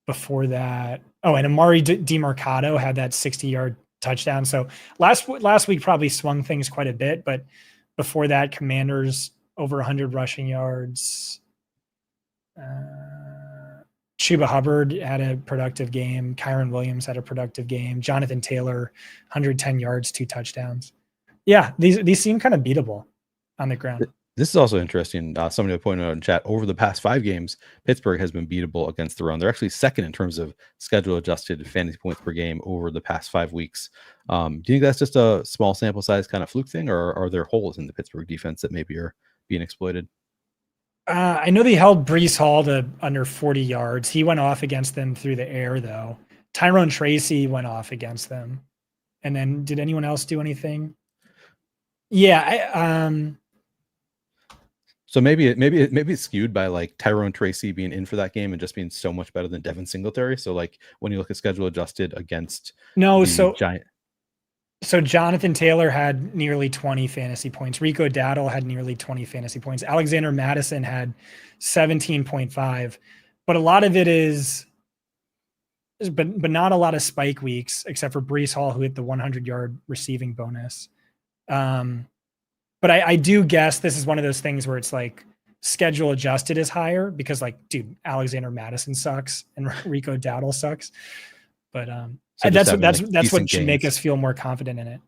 Before that, and Amari DeMarcado had that 60-yard touchdown. So last week probably swung things quite a bit, but before that, Commanders over 100 rushing yards. Chuba Hubbard had a productive game. Kyron Williams had a productive game. Jonathan Taylor, 110 yards, 2 touchdowns. Yeah, these seem kind of beatable on the ground. This is also interesting. Somebody pointed out in chat, over the past 5 games, Pittsburgh has been beatable against the run. They're actually second in terms of schedule adjusted fantasy points per game over the past 5 weeks. Do you think that's just a small sample size kind of fluke thing, or are there holes in the Pittsburgh defense that maybe are being exploited? I know they held Breece Hall to under 40 yards. He went off against them through the air, though. Tyrone Tracy went off against them. And then did anyone else do anything? Yeah. So maybe it's skewed by like Tyrone Tracy being in for that game and just being so much better than Devin Singletary. So like when you look at schedule adjusted against Giant. So Jonathan Taylor had nearly 20 fantasy points. Rico Dowdle had nearly 20 fantasy points. Alexander Madison had 17.5. But a lot of it is but not a lot of spike weeks, except for Breece Hall, who hit the 100-yard receiving bonus. But I do guess this is one of those things where it's like schedule adjusted is higher because, like, dude, Alexander Madison sucks and Rico Dowdle sucks. But so that's what should make us feel more confident in it.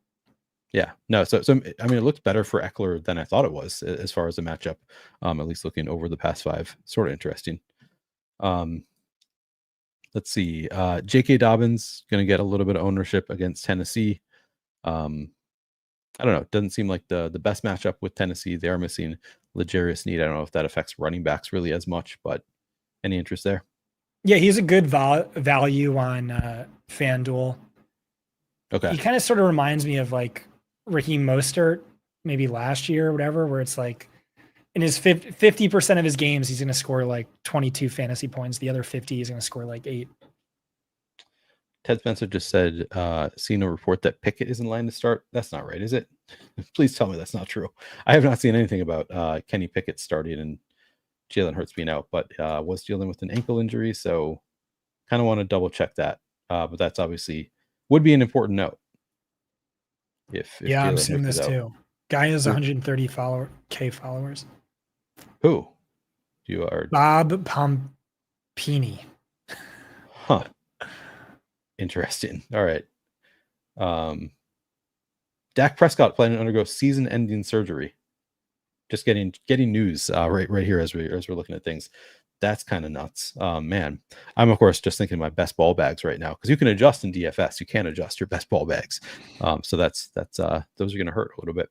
Yeah, no. So I mean, it looked better for Eckler than I thought it was as far as the matchup. At least looking over the past 5, sort of interesting. Let's see. J.K. Dobbins going to get a little bit of ownership against Tennessee. I don't know. It doesn't seem like the best matchup with Tennessee. They are missing L'Jarius Sneed. I don't know if that affects running backs really as much, but any interest there? Yeah, he's a good value on FanDuel. Okay. He kind of sort of reminds me of like Raheem Mostert, maybe last year or whatever, where it's like in his 50% of his games, he's going to score like 22 fantasy points. The other 50, he's going to score like 8. Ted Spencer just said, seen a report that Pickett is in line to start. That's not right, is it? Please tell me that's not true. I have not seen anything about Kenny Pickett starting and Jalen Hurts being out, but was dealing with an ankle injury, so kind of want to double check that. But that's obviously would be an important note. If yeah, I'm seeing this too. Guy has 130 K followers. Who? You are Bob Pompini. Huh. Interesting. All right. Dak Prescott planning to undergo season-ending surgery. Just getting news right here as we're looking at things. That's kind of nuts. Man, I'm of course just thinking my best ball bags right now because you can adjust in DFS. You can't adjust your best ball bags. So that's those are going to hurt a little bit.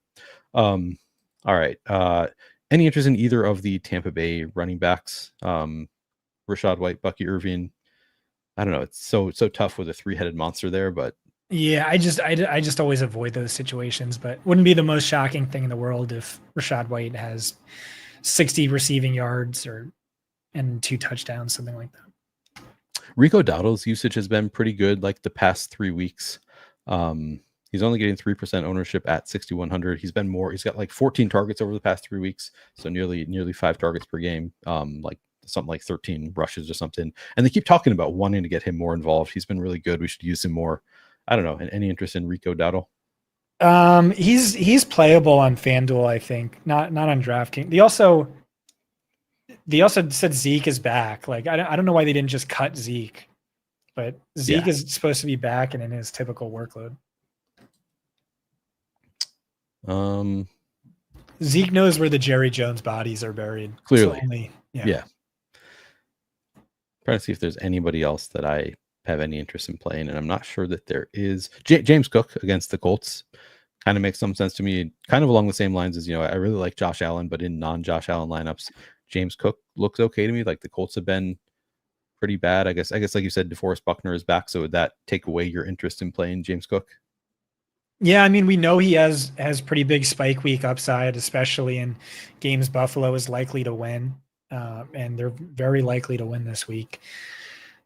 All right. Any interest in either of the Tampa Bay running backs? Rashad White, Bucky Irving. I don't know. It's so tough with a 3-headed monster there, but yeah, I just always avoid those situations. But wouldn't be the most shocking thing in the world if Rashad White has 60 receiving yards and 2 touchdowns, something like that. Rico Dowdle's usage has been pretty good, like the past 3 weeks. He's only getting 3% ownership at 6,100. He's been more. He's got like 14 targets over the past 3 weeks, so nearly 5 targets per game. Like something like 13 rushes or something. And they keep talking about wanting to get him more involved. He's been really good. We should use him more. I don't know. Any interest in Rico Dowdle? He's playable on FanDuel, I think. Not on DraftKings. They also said Zeke is back. Like I don't know why they didn't just cut Zeke, but Zeke is supposed to be back and in his typical workload. Zeke knows where the Jerry Jones bodies are buried. Clearly. So Yeah. Trying to see if there's anybody else that I have any interest in playing, and I'm not sure that there is. James Cook against the Colts kind of makes some sense to me, kind of along the same lines as, I really like Josh Allen, but in non-Josh Allen lineups, James Cook looks okay to me. Like the Colts have been pretty bad. I guess like you said, DeForest Buckner is back, so would that take away your interest in playing James Cook? Yeah, I mean, we know he has pretty big spike week upside, especially in games Buffalo is likely to win, and they're very likely to win this week.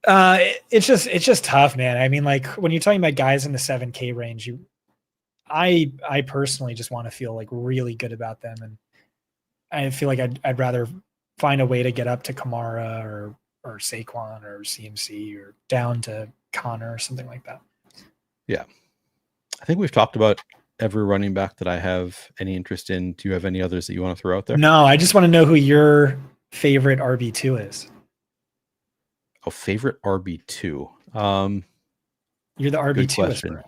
It's just tough, man. I mean, like when you're talking about guys in the 7K range, I personally just want to feel like really good about them, and I feel like I'd rather find a way to get up to Kamara or Saquon or CMC or down to Connor or something like that. Yeah. I think we've talked about every running back that I have any interest in. Do you have any others that you want to throw out there? No, I just want to know who your favorite RB2 is. Oh, favorite RB2. You're the RB2 whisperer.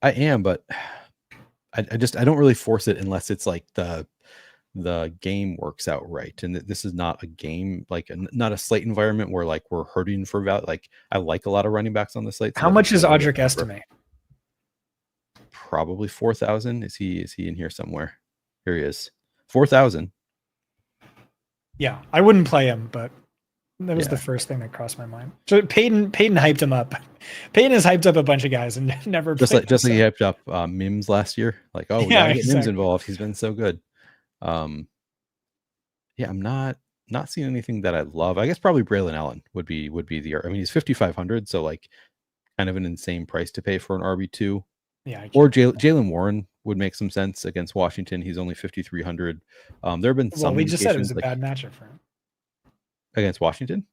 I am, but I don't really force it unless it's like the game works out right. And this is not a game, like not a slate environment where like we're hurting for value. Like I like a lot of running backs on the slate. So how much is Audric estimate? Probably 4,000. Is he in here somewhere? Here he is. 4,000. Yeah, I wouldn't play him, but that was the first thing that crossed my mind. So Peyton hyped him up. Peyton has hyped up a bunch of guys and never just like he hyped up Mims last year. Like, oh, we gotta get Mims involved. He's been so good. I'm not seeing anything that I love. I guess probably Braylon Allen would be the. I mean, he's 5,500, so like kind of an insane price to pay for an RB2. Yeah, or Jaylen Warren would make some sense against Washington. He's only 5,300. There have been some. Well, we just said it was a bad matchup for him against Washington.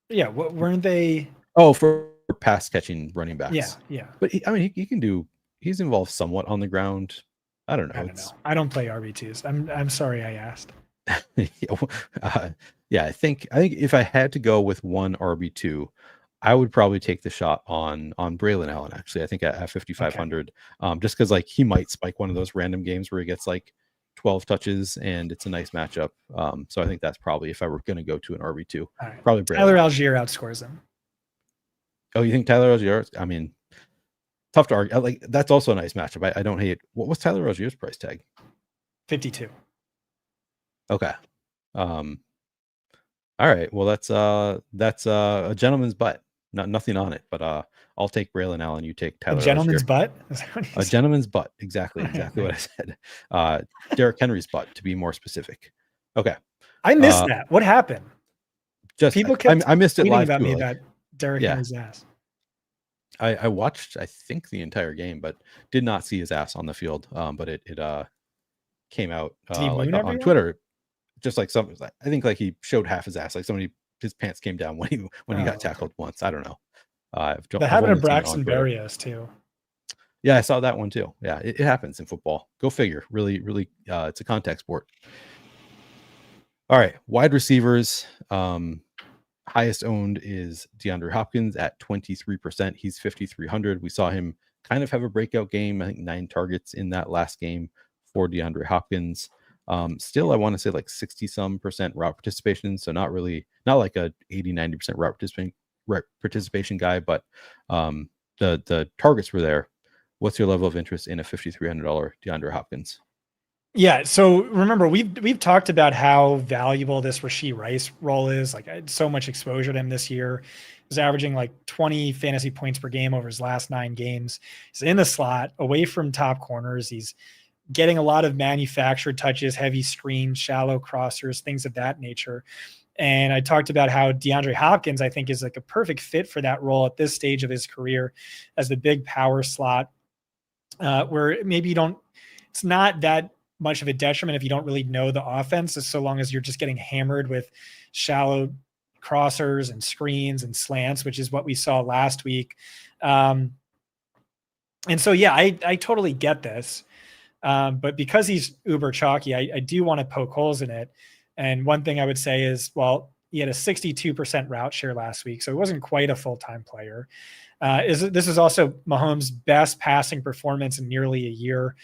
Yeah, weren't they? Oh, for pass catching running backs. Yeah. But he can do. He's involved somewhat on the ground. I don't know. I don't play RB2s. I'm sorry I asked. Yeah, I think if I had to go with one RB2, I would probably take the shot on Braylon Allen. Actually, I think at 5,500, just because like he might spike one of those random games where he gets like 12 touches and it's a nice matchup. So I think that's probably if I were going to go to an RB2, right. Probably Braylon. Tyler Algier outscores him. Oh, you think Tyler Algier? I mean, tough to argue. Like that's also a nice matchup. I don't hate. What was Tyler Algier's price tag? 52. Okay. All right. Well, that's a gentleman's butt. Nothing on it, but I'll take Braylon Allen. You take Tyler. A gentleman's butt. A gentleman's butt. Exactly what I said. Derrick Henry's butt, to be more specific. Okay. I missed that. What happened? Just people kept I missed it live about me about Derrick Henry's ass. I watched I think the entire game, but did not see his ass on the field. But it came out like on Twitter. Just like something, I think like he showed half his ass, like his pants came down when he got tackled once. I don't know. That happened to Braxton Berrios too. Yeah, I saw that one too. Yeah, it happens in football. Go figure. Really, it's a contact sport. All right, wide receivers. Highest owned is DeAndre Hopkins at 23%. He's 5,300. We saw him kind of have a breakout game. I think 9 targets in that last game for DeAndre Hopkins. Still, I want to say like 60% route participation. So not like a 80-90% route participation guy, but the targets were there. What's your level of interest in a $5,300 DeAndre Hopkins? Yeah. So remember, we've talked about how valuable this Rashee Rice role is. Like I had so much exposure to him this year. He's averaging like 20 fantasy points per game over his last 9 games. He's in the slot, away from top corners. He's getting a lot of manufactured touches, heavy screens, shallow crossers, things of that nature. And I talked about how DeAndre Hopkins, I think, is like a perfect fit for that role at this stage of his career as the big power slot, where maybe it's not that much of a detriment if you don't really know the offense, so long as you're just getting hammered with shallow crossers and screens and slants, which is what we saw last week. And so, yeah, I totally get this. But because he's uber chalky, I do want to poke holes in it. And one thing I would say is, well, He had a 62% route share last week, so he wasn't quite a full-time player. This is also Mahomes' best passing performance in nearly a year.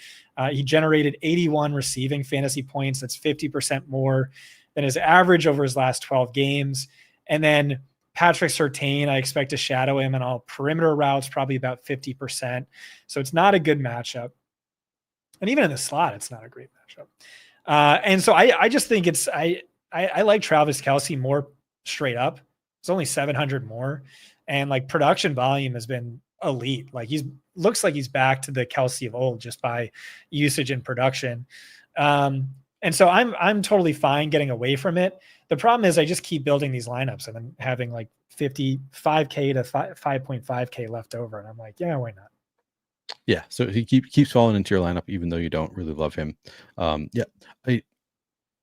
He generated 81 receiving fantasy points. That's 50% more than his average over his last 12 games. And then Patrick Surtain, I expect to shadow him on all perimeter routes, probably about 50%. So it's not a good matchup. And even in the slot, it's not a great matchup. And so I just think I like Travis Kelce more straight up. It's only 700 more. And like production volume has been elite. Like looks like he's back to the Kelce of old just by usage and production. And so I'm totally fine getting away from it. The problem is I just keep building these lineups and then having like 55K to 5.5K left over. And I'm like, yeah, why not? Yeah. So he keeps falling into your lineup, even though you don't really love him.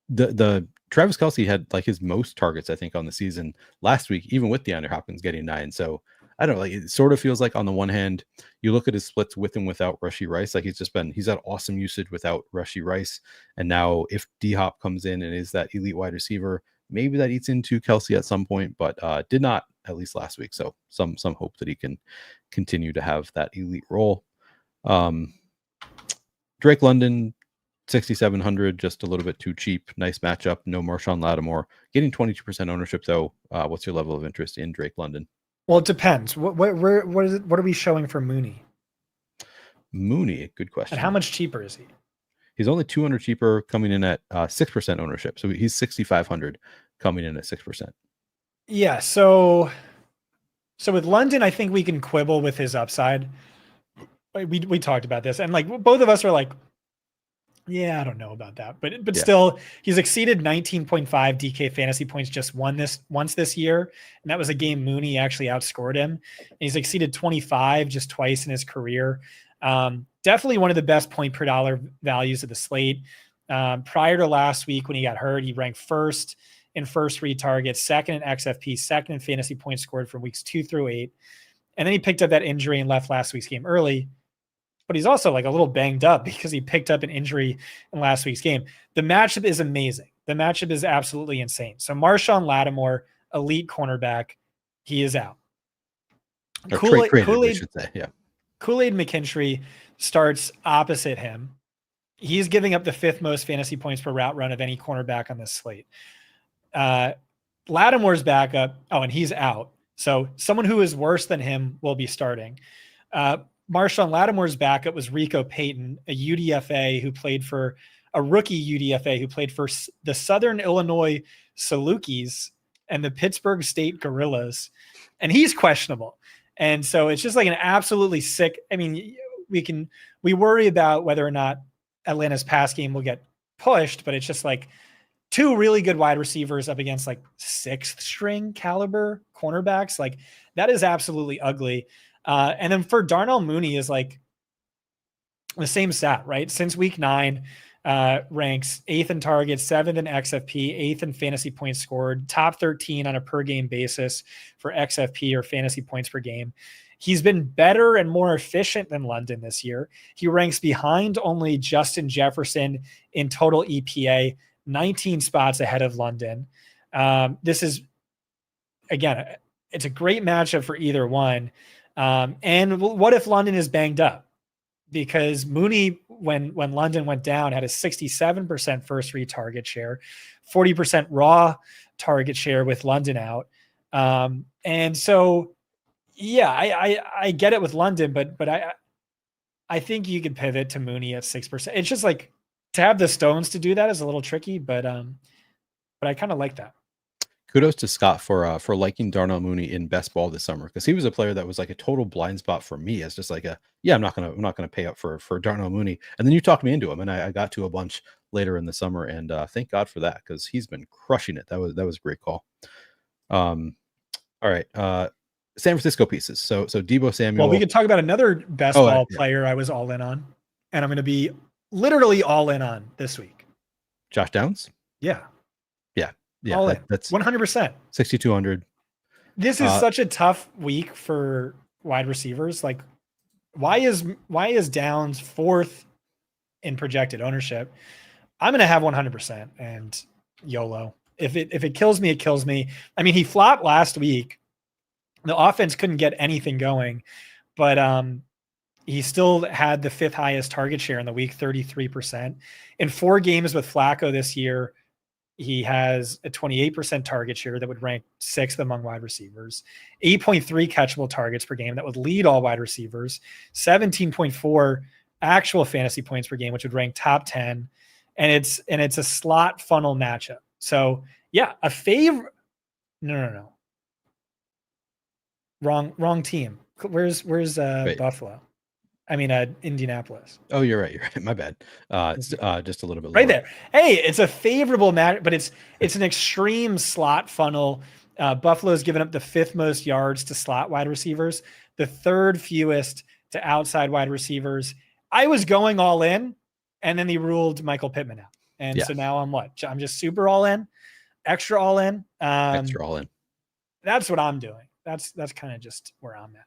The Travis Kelce had like his most targets, I think, on the season last week, even with DeAndre Hopkins getting 9. So I don't know, like it sort of feels like on the one hand, you look at his splits with and without Rashee Rice, like he's had awesome usage without Rashee Rice. And now if D-Hop comes in and is that elite wide receiver, maybe that eats into Kelce at some point, but did not at least last week. So some hope that he can continue to have that elite role. Drake London, 6,700, just a little bit too cheap. Nice matchup. No Marshawn Lattimore. Getting 22% ownership though. What's your level of interest in Drake London? Well, it depends. What is it? What are we showing for Mooney? Mooney, good question. And how much cheaper is he? He's only 200 cheaper, coming in at 6% ownership. So he's 6,500, coming in at 6%. Yeah. So with London, I think we can quibble with his upside. We talked about this, and like both of us are like, yeah, I don't know about that, but yeah. Still, he's exceeded 19.5 DK fantasy points just once this year, and that was a game Mooney actually outscored him. And he's exceeded 25 just twice in his career. Definitely one of the best point per dollar values of the slate. Prior to last week when he got hurt, he ranked first in first read targets, second in XFP, second in fantasy points scored from weeks 2 through 8, and then he picked up that injury and left last week's game early. But he's also like a little banged up because he picked up an injury in last week's game. The matchup is amazing. The matchup is absolutely insane. So Marshawn Lattimore, elite cornerback, he is out. Kool-Aid McKinstry starts opposite him. He's giving up the 5th most fantasy points per route run of any cornerback on this slate. Lattimore's backup. Oh, and he's out. So someone who is worse than him will be starting. Marshawn Lattimore's backup was Rico Payton, a UDFA who played for a rookie UDFA who played for the Southern Illinois Salukis and the Pittsburgh State Gorillas. And he's questionable. And so it's just like an absolutely sick. I mean, we worry about whether or not Atlanta's pass game will get pushed, but it's just like 2 really good wide receivers up against like 6th string caliber cornerbacks. Like that is absolutely ugly. And then for Darnell Mooney is like the same stat, right? Since week 9, ranks 8th in targets, 7th in XFP, 8th in fantasy points scored, top 13 on a per game basis for XFP or fantasy points per game. He's been better and more efficient than London this year. He ranks behind only Justin Jefferson in total EPA, 19 spots ahead of London. This is, again, it's a great matchup for either one. And what if London is banged up? Because Mooney, when London went down, had a 67% first read target share, 40% raw target share with London out. And so, yeah, I get it with London, but I think you could pivot to Mooney at 6%. It's just like to have the stones to do that is a little tricky, but I kind of like that. Kudos to Scott for liking Darnell Mooney in best ball this summer, because he was a player that was like a total blind spot for me as just like I'm not gonna pay up for Darnell Mooney, and then you talked me into him, and I got to a bunch later in the summer, and thank God for that because he's been crushing it. That was a great call. All right, San Francisco pieces. So Deebo Samuel. Well, we could talk about another best ball player I was all in on, and I'm going to be literally all in on this week. Josh Downs. Yeah. Yeah, that's 100%. 6,200. This is such a tough week for wide receivers. Like, why is Downs 4th in projected ownership? I'm going to have 100% and YOLO. If it kills me, it kills me. I mean, he flopped last week. The offense couldn't get anything going, but he still had the 5th highest target share in the week, 33%. In 4 games with Flacco this year, he has a 28% target share that would rank 6th among wide receivers, 8.3 catchable targets per game that would lead all wide receivers, 17.4 actual fantasy points per game, which would rank top 10. And it's a slot funnel matchup. So yeah, a favorite. No. Wrong team. Where's Buffalo? I mean, Indianapolis. Oh, you're right. My bad. Just a little bit right lower. there. Hey, it's a favorable match, but it's an extreme slot funnel. Buffalo's given up the 5th most yards to slot wide receivers, the 3rd fewest to outside wide receivers. I was going all in, and then they ruled Michael Pittman out. And so now I'm just super all in, extra all in. Extra all in. That's what I'm doing. That's kind of just where I'm at.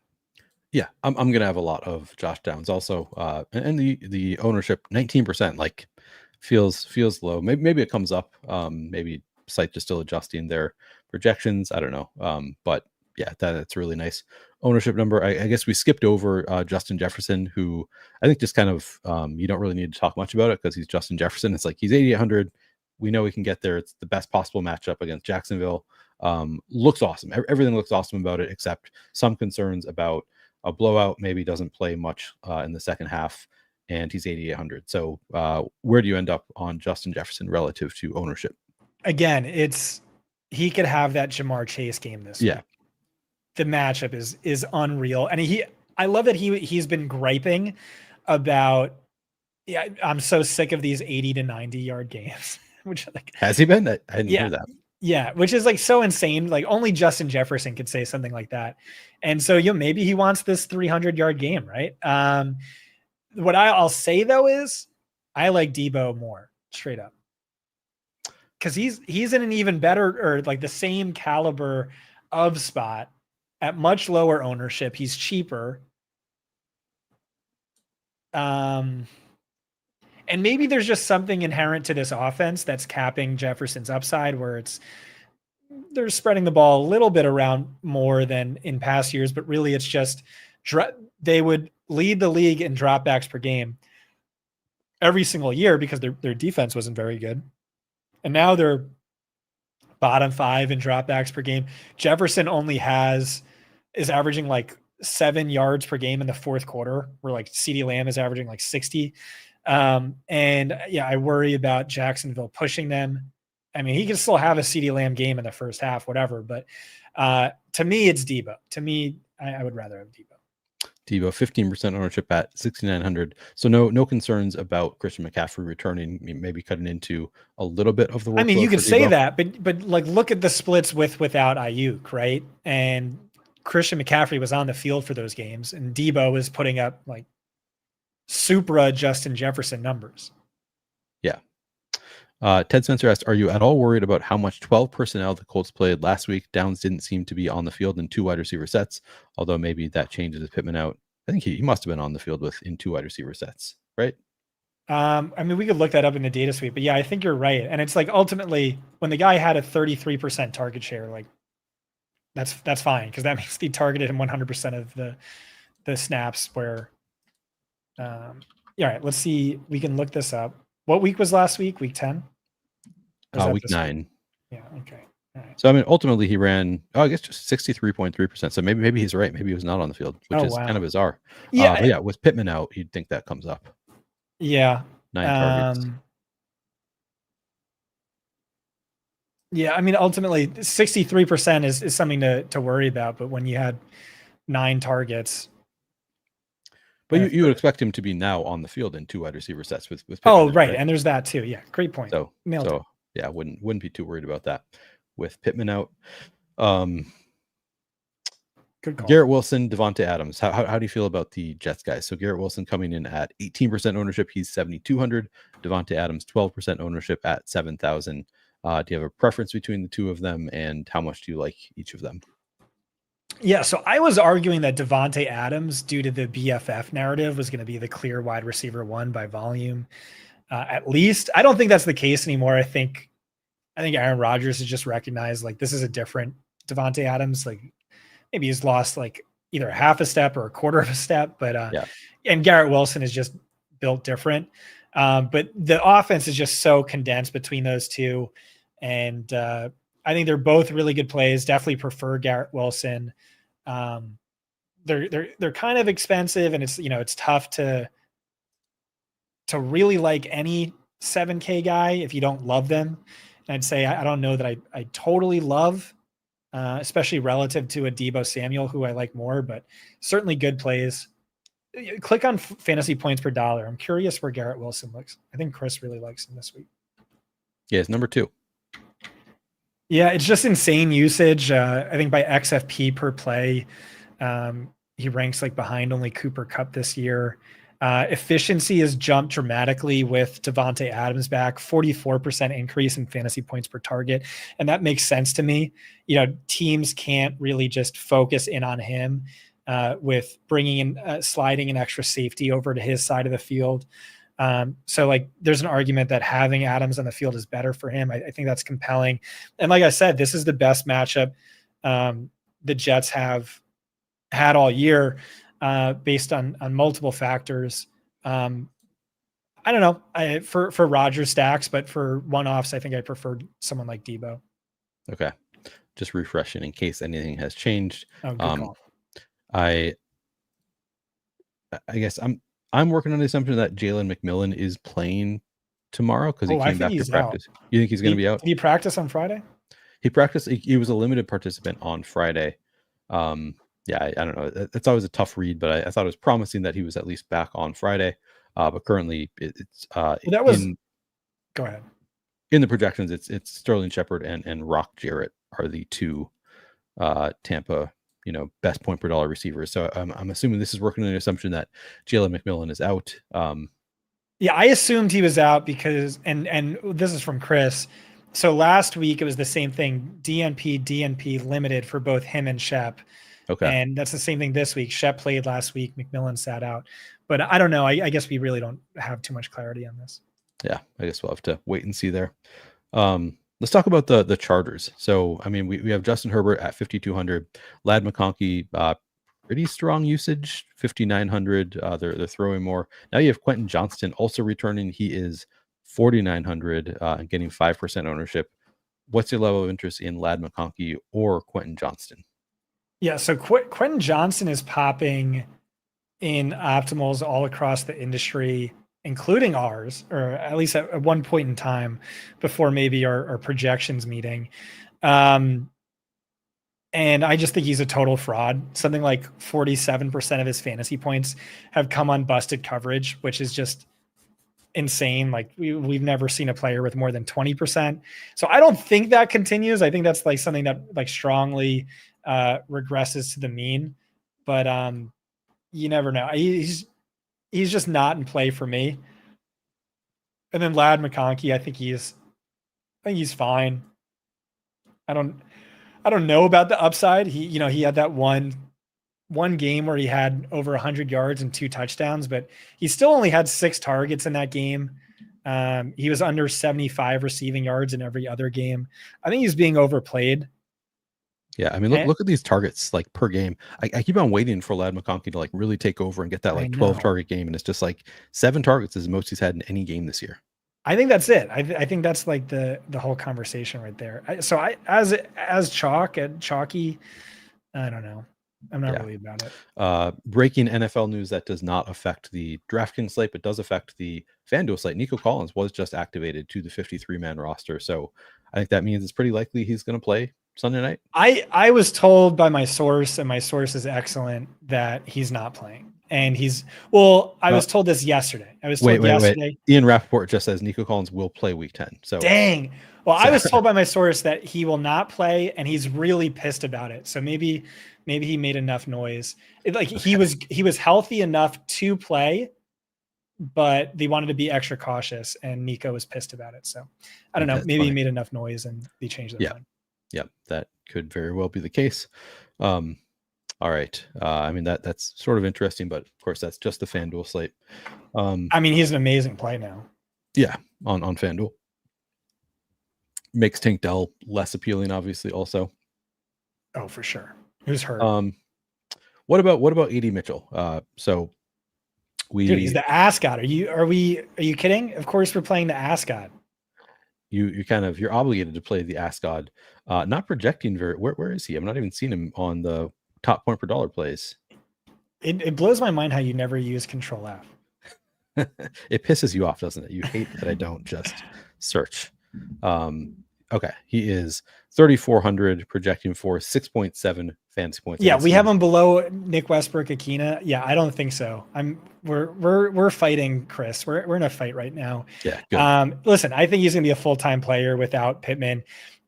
Yeah, I'm gonna have a lot of Josh Downs also, and the ownership 19%, like feels low. Maybe it comes up. Maybe Slate just still adjusting their projections. I don't know. But yeah, that's a really nice ownership number. I guess we skipped over Justin Jefferson, who I think just kind of you don't really need to talk much about it because he's Justin Jefferson. It's like he's 8,800. We know he can get there. It's the best possible matchup against Jacksonville. Looks awesome. Everything looks awesome about it, except some concerns about a blowout. Maybe doesn't play much in the second half, and he's 8,800. So where do you end up on Justin Jefferson relative to ownership? Again, he could have that Jamar Chase game this week. The matchup is unreal, and I love that he's been griping about. Yeah, I'm so sick of these 80 to 90 yard games. Which has he been? I didn't hear that. Yeah, which is like so insane. Like only Justin Jefferson could say something like that. And so maybe he wants this 300-yard game, right? What I'll say though is I like Debo more, straight up. Because he's in an even better, or like the same caliber of spot at much lower ownership. He's cheaper. And maybe there's just something inherent to this offense that's capping Jefferson's upside, where they're spreading the ball a little bit around more than in past years, but really it's just they would lead the league in dropbacks per game every single year because their defense wasn't very good. And now they're bottom 5 in dropbacks per game. Jefferson only is averaging like 7 yards per game in the 4th quarter, where like CeeDee Lamb is averaging like 60. And yeah, I worry about Jacksonville pushing them. I mean, he can still have a CeeDee Lamb game in the first half, whatever. But to me, it's Debo. To me, I would rather have Debo. Debo, 15% ownership at 6,900. So no concerns about Christian McCaffrey returning, maybe cutting into a little bit of the workload. I mean, you could say that, but like look at the splits without Ayuk, right? And Christian McCaffrey was on the field for those games, and Debo was putting up like Supra Justin Jefferson numbers. Yeah. Ted Spencer asked, are you at all worried about how much 12 personnel the Colts played last week? Downs didn't seem to be on the field in 2 wide receiver sets, although maybe that changes with Pittman out. I think he must have been on the field in 2 wide receiver sets, right? I mean, we could look that up in the data suite, but yeah, I think you're right. And it's like ultimately when the guy had a 33% target share, like that's fine, because that means he targeted him 100% of the snaps where yeah, all right, let's see. We can look this up. What week was last week? Week 10? Week 9. Week? Yeah, okay. All right. So I mean, ultimately he ran, I guess just 63.3%. So maybe he's right. Maybe he was not on the field, which is kind of bizarre. Yeah. But yeah, with Pittman out, you'd think that comes up. Yeah. 9 targets. Yeah, I mean, ultimately 63% is something to worry about, but when you had 9 targets. But you would expect him to be now on the field in 2 wide receiver sets with Pittman. Oh, right. And there's that too. Yeah. Great point. So yeah, wouldn't be too worried about that with Pittman out. Good call. Garrett Wilson, Devontae Adams. How do you feel about the Jets guys? So Garrett Wilson coming in at 18% ownership. He's 7,200. Devontae Adams, 12% ownership at 7,000. Do you have a preference between the 2 of them, and how much do you like each of them? Yeah, so I was arguing that Devontae Adams, due to the BFF narrative, was going to be the clear wide receiver 1 by volume, at least. I don't think that's the case anymore. I think I think Aaron Rodgers has just recognized like this is a different Devontae Adams. Like maybe he's lost like either half a step or a quarter of a step, but and Garrett Wilson is just built different. But the offense is just so condensed between those two. And I think they're both really good plays. Definitely prefer Garrett Wilson. They're kind of expensive, and it's tough to really like any 7K guy if you don't love them. And I'd say I don't know that I totally love, especially relative to a Deebo Samuel, who I like more, but certainly good plays. Click on fantasy points per dollar. I'm curious where Garrett Wilson looks. I think Chris really likes him this week. Yeah, it's number 2. Yeah, it's just insane usage. I think by XFP per play, he ranks like behind only Cooper Kupp this year. Efficiency has jumped dramatically with Devontae Adams back, 44% increase in fantasy points per target. And that makes sense to me. Teams can't really just focus in on him with bringing in, sliding an extra safety over to his side of the field. So like there's an argument that having Adams on the field is better for him. I think that's compelling. And like I said, this is the best matchup the Jets have had all year. Based on multiple factors. I don't know for Rodgers stacks, but for one-offs, I think I preferred someone like Deebo. Okay. Just refreshing in case anything has changed. Oh, good call. I guess I'm working on the assumption that Jalen McMillan is playing tomorrow because he came back to practice. Out. You think he's going to be out? Did he practice on Friday? He practiced. He was a limited participant on Friday. Yeah, I don't know. It's always a tough read, but I thought it was promising that he was at least back on Friday. But currently, it's go ahead. In the projections, it's Sterling Shepard and Rock Jarrett are the two Tampa, best point per dollar receivers. So I'm assuming this is working on the assumption that Jalen McMillan is out. Yeah, I assumed he was out because, and this is from Chris. So last week it was the same thing: DNP limited for both him and Shep. Okay. And that's the same thing this week. Shep played last week. McMillan sat out. But I don't know. I guess we really don't have too much clarity on this. Yeah, I guess we'll have to wait and see there. Let's talk about the Chargers. So, I mean, we have Justin Herbert at 5,200. Ladd McConkey, pretty strong usage, 5,900. They're throwing more. Now you have Quentin Johnston also returning. He is 4,900 and getting 5% ownership. What's your level of interest in Ladd McConkey or Quentin Johnston? Yeah, so Quentin Johnston is popping in optimals all across the industry, including ours, or at least at one point in time before maybe our projections meeting. And I just think he's a total fraud. Something like 47% of his fantasy points have come on busted coverage, which is just insane. Like we've never seen a player with more than 20%. So I don't think that continues. I think that's like something that like strongly regresses to the mean, but you never know. He's just not in play for me. And then Ladd McConkey, I think he's fine. I don't know about the upside. He had that one game where he had over 100 yards and 2 touchdowns, but he still only had 6 targets in that game. He was under 75 receiving yards in every other game. I think he's being overplayed. Yeah, I mean, look at these targets like per game. I keep on waiting for Ladd McConkey to like really take over and get that like 12 target game, and it's just like 7 targets is the most he's had in any game this year. I think that's it. I think that's like the whole conversation right there. As chalky, I don't know. I'm not really about it. Breaking NFL news that does not affect the DraftKings slate, but does affect the FanDuel slate. Nico Collins was just activated to the 53-man roster, so I think that means it's pretty likely he's going to play Sunday night. I was told by my source, and my source is excellent, that he's not playing. And I was told this yesterday. I was told yesterday. Wait. Ian Rappaport just says Nico Collins will play week 10. So dang. Well, I was told by my source that he will not play, and he's really pissed about it. So maybe he made enough noise. He was healthy enough to play, but they wanted to be extra cautious, and Nico was pissed about it. So I don't know. Maybe he made enough noise and they changed their mind. Yeah, that could very well be the case. All right. I mean, that's sort of interesting, but of course that's just the FanDuel slate. I mean, he's an amazing play now. Yeah, on FanDuel. makes Tank Dell less appealing, obviously. Also, Oh, for sure. Who's hurt? What about AD Mitchell? So Dude, he's we the ascot. Are you kidding? Of course we're playing the ascot. you're obligated to play the Ask God. Not projecting very. Where is he? I'm not even seeing him on the top point per dollar plays. It blows my mind how you never use Control F. It pisses you off, doesn't it? You hate that I don't just search. Okay, he is 3,400, projecting for 6.7 fantasy points. Yeah, we have him below Nick Westbrook Akina. Yeah, I don't think so. We're fighting, Chris. We're in a fight right now. Yeah. Good. Listen, I think he's gonna be a full-time player without Pittman.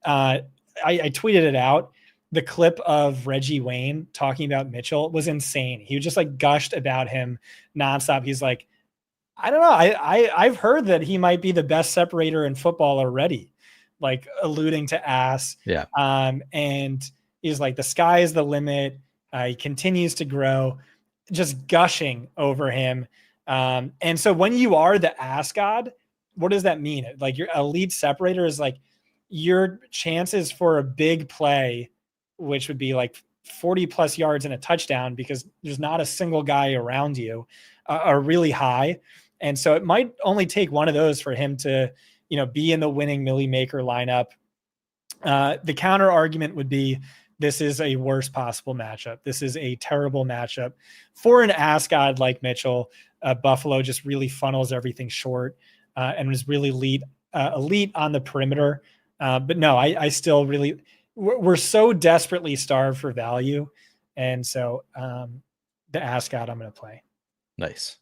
I tweeted it out. The clip of Reggie Wayne talking about Mitchell was insane. He just like gushed about him nonstop. He's like, I don't know. I've heard that he might be the best separator in football already, like alluding to ass. Yeah. And he's like, the sky is the limit. He continues to grow, just gushing over him. And so when you are the ass god, what does that mean? Like your elite separator is like your chances for a big play, which would be like 40 plus yards and a touchdown because there's not a single guy around you, are really high. And so it might only take one of those for him to, be in the winning Millie Maker lineup. The counter argument would be, this is a worst possible matchup. This is a terrible matchup for an ass god like Mitchell. Buffalo just really funnels everything short and was really elite on the perimeter. But no, I still really, we're so desperately starved for value. And so the ass god I'm going to play. Nice.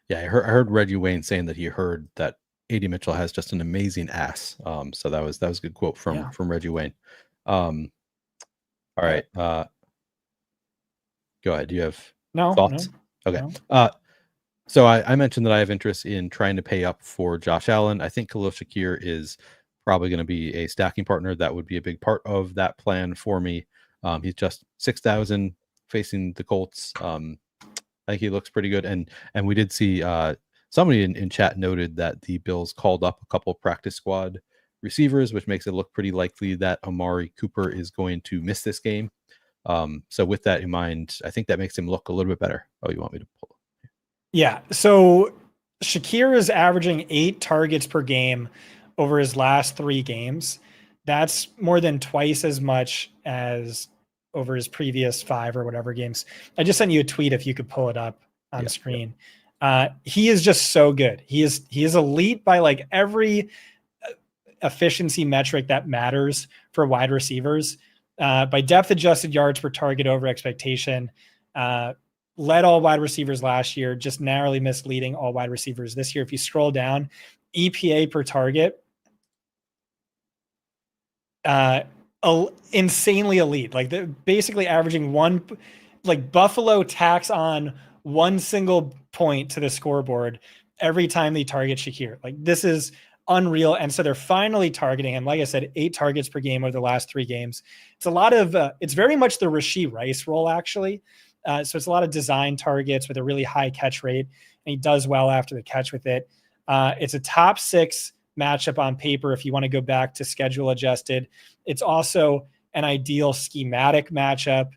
Yeah, I heard Reggie Wayne saying that he heard that AD Mitchell has just an amazing ass. So that was a good quote from Reggie Wayne. All right. Go ahead. Do you have thoughts? No, okay. No. So I mentioned that I have interest in trying to pay up for Josh Allen. I think Khalil Shakir is probably going to be a stacking partner. That would be a big part of that plan for me. He's just 6,000 facing the Colts. I think he looks pretty good. And we did see somebody in chat noted that the Bills called up a couple of practice squad receivers, which makes it look pretty likely that Amari Cooper is going to miss this game. So with that in mind, I think that makes him look a little bit better. Oh, you want me to pull? Yeah. So Shakir is averaging 8 targets per game over his last 3 games. That's more than twice as much as over his previous 5 or whatever games. I just sent you a tweet if you could pull it up on screen. He is just so good. He is elite by like every efficiency metric that matters for wide receivers. By depth adjusted yards per target over expectation, led all wide receivers last year, just narrowly misleading all wide receivers this year. If you scroll down, EPA per target, insanely elite. Like basically averaging one, like Buffalo tacks on one single point to the scoreboard every time they target Shakir. Like this is unreal. And so they're finally targeting him. Like I said, 8 targets per game over the last 3 games. It's a lot of, it's very much the Rashee Rice role actually. So it's a lot of design targets with a really high catch rate, and he does well after the catch with it. It's a top 6 matchup on paper if you want to go back to schedule adjusted. It's also an ideal schematic matchup.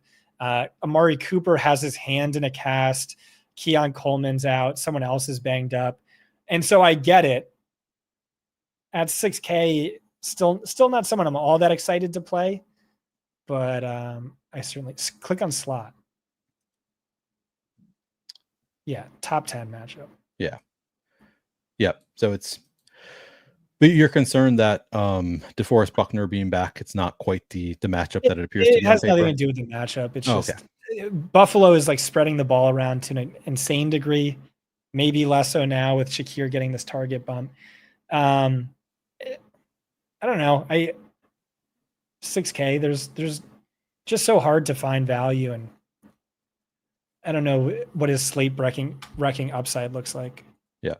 Amari Cooper has his hand in a cast. Keon Coleman's out. Someone else is banged up. And so I get it. At 6K, still not someone I'm all that excited to play. But I certainly click on slot. Yeah, top 10 matchup. Yeah. So but you're concerned that DeForest Buckner being back, it's not quite the matchup that it appears to be. It has nothing to do with the matchup. It's just Buffalo is like spreading the ball around to an insane degree. Maybe less so now with Shakir getting this target bump. I don't know. 6K. There's just so hard to find value, and I don't know what his slate wrecking upside looks like. Yeah.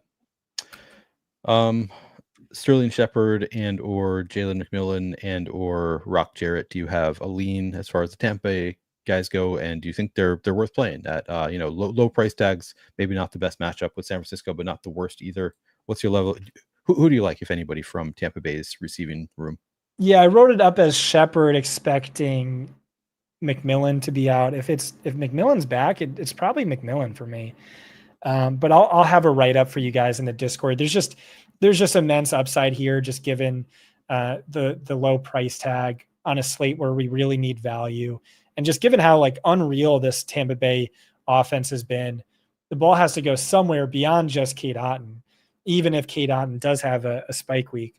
Sterling Shepard and or Jalen McMillan and or Rock Jarrett, do you have a lean as far as the Tampa Bay guys go, and do you think they're worth playing at low price tags? Maybe not the best matchup with San Francisco, but not the worst either. What's your level? Who do you like, if anybody, from Tampa Bay's receiving room? Yeah, I wrote it up as Shepard expecting McMillan to be out. If McMillan's back, it's probably McMillan for me. But I'll have a write up for you guys in the Discord. There's just immense upside here, just given the low price tag on a slate where we really need value, and just given how like unreal this Tampa Bay offense has been. The ball has to go somewhere beyond just Cade Otton, even if Cade Otton does have a spike week.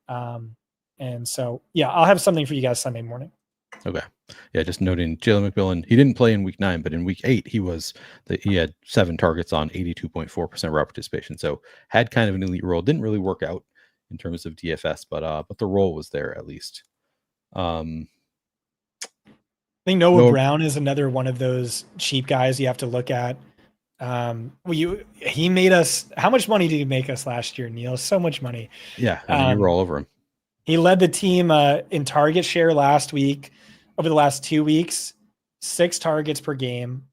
And so, yeah, I'll have something for you guys Sunday morning. Okay. Yeah, just noting Jalen McMillan, he didn't play in week 9, but in week 8, he had 7 targets on 82.4% route participation. So had kind of an elite role. Didn't really work out in terms of DFS, but the role was there at least. I think Noah Brown is another one of those cheap guys you have to look at. He made us, how much money did he make us last year, Neil? So much money. Yeah, I mean, you were all over him. He led the team in target share last week. Over the last 2 weeks, 6 targets per game,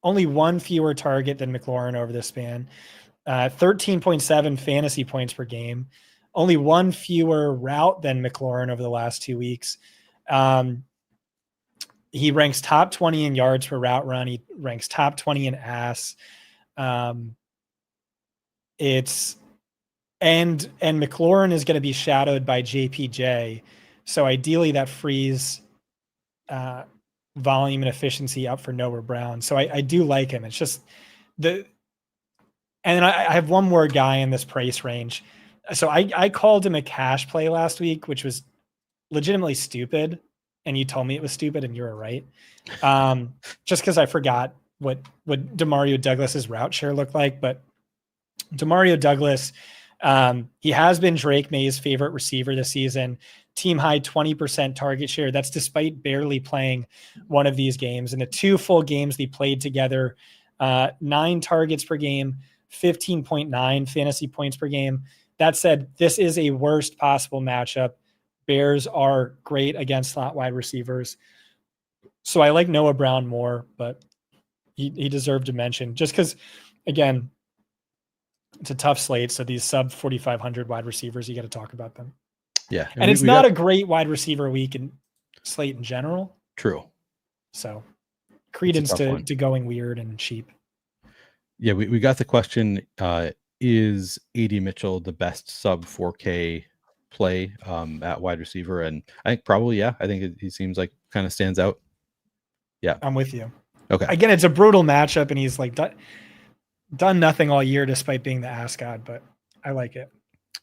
only 1 fewer target than McLaurin over the span, 13.7 fantasy points per game, only 1 fewer route than McLaurin over the last 2 weeks. He ranks top 20 in yards per route run. He ranks top 20 in ass. And McLaurin is going to be shadowed by JPJ. So ideally that frees volume and efficiency up for Noah Brown. So I do like him. It's just and I have one more guy in this price range. So I called him a cash play last week, which was legitimately stupid. And you told me it was stupid and you were right. Just because I forgot what Demario Douglas's route share looked like. But Demario Douglas, he has been Drake May's favorite receiver this season. Team high 20% target share. That's despite barely playing one of these games. In the 2 full games they played together, 9 targets per game, 15.9 fantasy points per game. That said, this is a worst possible matchup. Bears are great against slot wide receivers. So I like Noah Brown more, but he deserved to mention just because, again, it's a tough slate. So these sub 4,500 wide receivers, you got to talk about them. Yeah. And it's not a great wide receiver week in slate in general. True. So credence to going weird and cheap. Yeah. We got the question, is AD Mitchell the best sub 4K play at wide receiver? And I think probably, yeah. I think he seems like kind of stands out. Yeah. I'm with you. Okay. Again, it's a brutal matchup and he's like done nothing all year despite being the ass god, but I like it.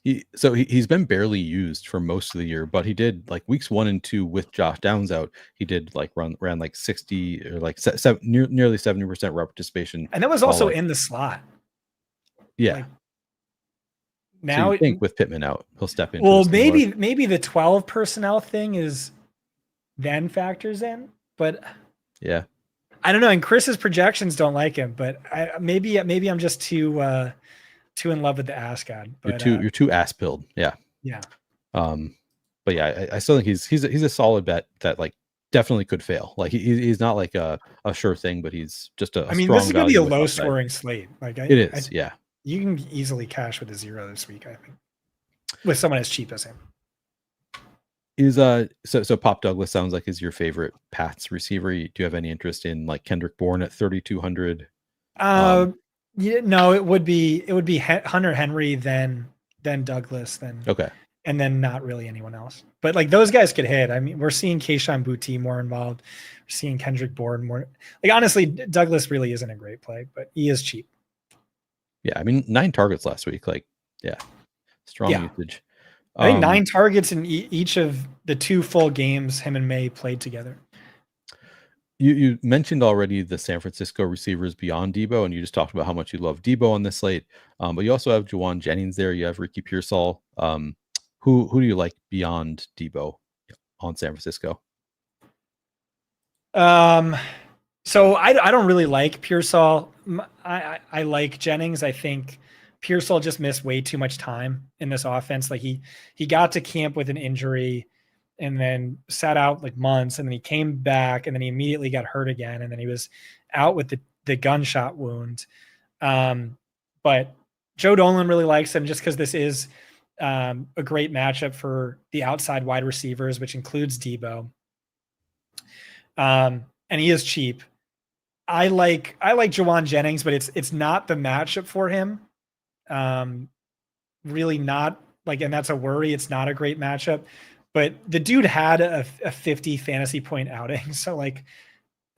He's been barely used for most of the year, but he did like weeks 1 and 2 with Josh Downs out. He did like ran like 60 or like nearly 70% route participation. And that was also in the slot. Yeah. Like, now so I think with Pittman out, he'll step in. Well, maybe the 12 personnel thing is then factors in, but yeah, I don't know. And Chris's projections don't like him, but maybe I'm just too in love with the ass god. But, you're too ass pilled. Yeah. Yeah. But yeah, I still think he's a solid bet that like definitely could fail. Like he's not like a sure thing, but he's just a. I mean, this is going to be a low scoring slate. Like it is. Yeah. You can easily cash with a 0 this week, I think, with someone as cheap as him. Is so Pop Douglas sounds like is your favorite Pats receiver. Do you have any interest in like Kendrick Bourne at 3,200? Yeah, no, it would be Hunter Henry, then Douglas, then okay, and then not really anyone else. But like those guys could hit. I mean, we're seeing Kayshon Boutte more involved. We're seeing Kendrick Bourne more. Like honestly, Douglas really isn't a great play, but he is cheap. Yeah, I mean 9 targets last week. Like, yeah, strong usage. I think 9 targets in each of the 2 full games him and May played together. You mentioned already the San Francisco receivers beyond Debo, and you just talked about how much you love Debo on this slate. But you also have Juwan Jennings there. You have Ricky Pearsall. Who do you like beyond Debo on San Francisco? So I don't really like Pearsall. I like Jennings. I think Pearsall just missed way too much time in this offense. Like he got to camp with an injury and then sat out like months, and then he came back and then he immediately got hurt again. And then he was out with the gunshot wound. But Joe Dolan really likes him just because this is a great matchup for the outside wide receivers, which includes Debo. And he is cheap. I like Jawan Jennings, but it's not the matchup for him. Really not like, and that's a worry. It's not a great matchup, but the dude had a 50 fantasy point outing. So like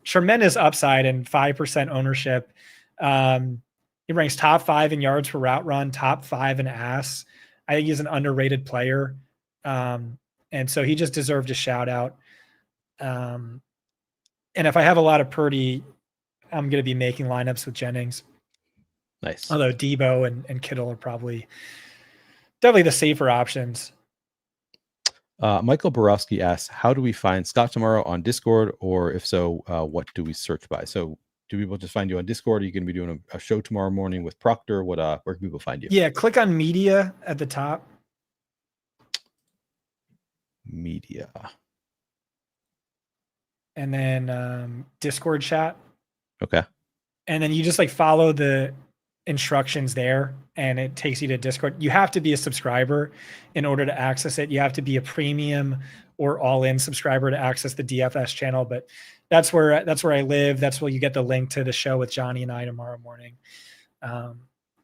tremendous upside and 5% ownership. He ranks top 5 in yards per route run, top 5 in ass. I think he's an underrated player. And so he just deserved a shout out. And if I have a lot of Purdy, I'm going to be making lineups with Jennings. Nice. Although Debo and Kittle are definitely the safer options. Michael Borowski asks, how do we find Scott tomorrow on Discord? Or if so, what do we search by? So do people just find you on Discord? Are you going to be doing a show tomorrow morning with Proctor? Where can people find you? Yeah, click on media at the top. Media. And then Discord chat. Okay. And then you just like follow the instructions there and it takes you to Discord. You have to be a subscriber in order to access it. You have to be a premium or all-in subscriber to access the DFS channel, but that's where I live. That's where you get the link to the show with Johnny and I tomorrow morning. And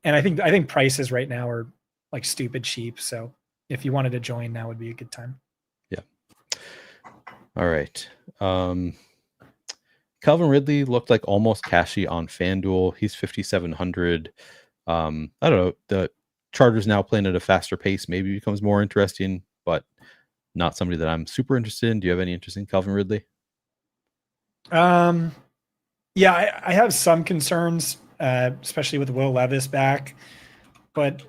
I think prices right now are like stupid cheap. So if you wanted to join, now would be a good time. Yeah. All right. Calvin Ridley looked like almost cashy on FanDuel. He's 5,700. I don't know. The Chargers now playing at a faster pace maybe becomes more interesting, but not somebody that I'm super interested in. Do you have any interest in Calvin Ridley? Yeah, I have some concerns, especially with Will Levis back, but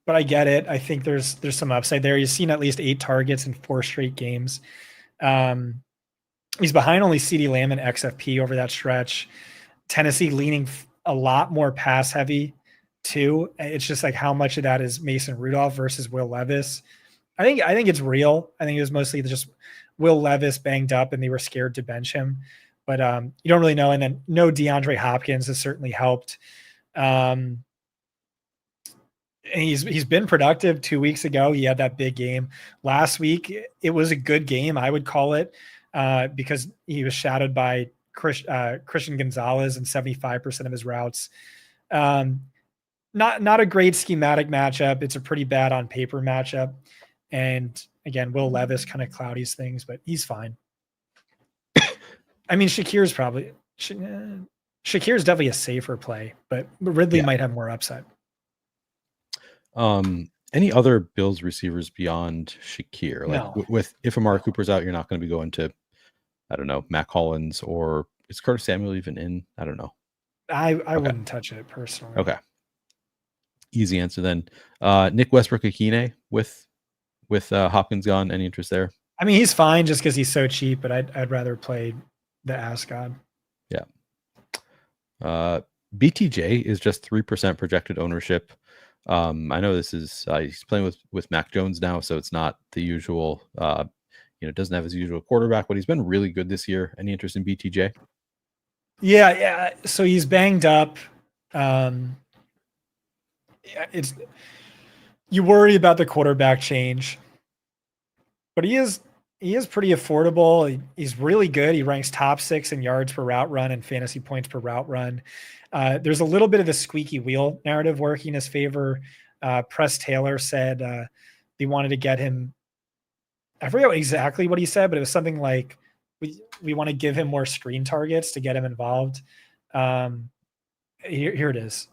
I get it. I think there's some upside there. He's seen at least 8 targets in 4 straight games. He's behind only CeeDee Lamb and XFP over that stretch. Tennessee leaning a lot more pass heavy too. It's just like how much of that is Mason Rudolph versus Will Levis. I think it's real. I think it was mostly just Will Levis banged up and they were scared to bench him, but you don't really know. And then no DeAndre Hopkins has certainly helped. And he's been productive. 2 weeks ago, he had that big game. Last week, it was a good game, I would call it, because he was shadowed by Christian Gonzalez in 75% of his routes. Not a great schematic matchup. It's a pretty bad on paper matchup. And again, Will Levis kind of cloudies things, but he's fine. I mean, Shakir's definitely a safer play, but Ridley might have more upside. Any other Bills receivers beyond Shakir? Like No. if Amari Cooper's out, you're not going to be going to, I don't know, Mac Hollins, or is Curtis Samuel even in? I don't know. I wouldn't touch it personally. Okay. Easy answer then. Nick Westbrook-Akine with Hopkins gone. Any interest there? I mean, he's fine just because he's so cheap, but I'd rather play the ass god. Yeah. BTJ is just 3% projected ownership. I know this is he's playing with Mac Jones now, so it's not the usual. Doesn't have his usual quarterback, but he's been really good this year. Any interest in BTJ? Yeah. So he's banged up. You worry about the quarterback change, but he is pretty affordable. He's really good. He ranks top 6 in yards per route run and fantasy points per route run. There's a little bit of the squeaky wheel narrative working in his favor. Press Taylor said they wanted to get him. I forget exactly what he said, but it was something like we want to give him more screen targets to get him involved. Here it is.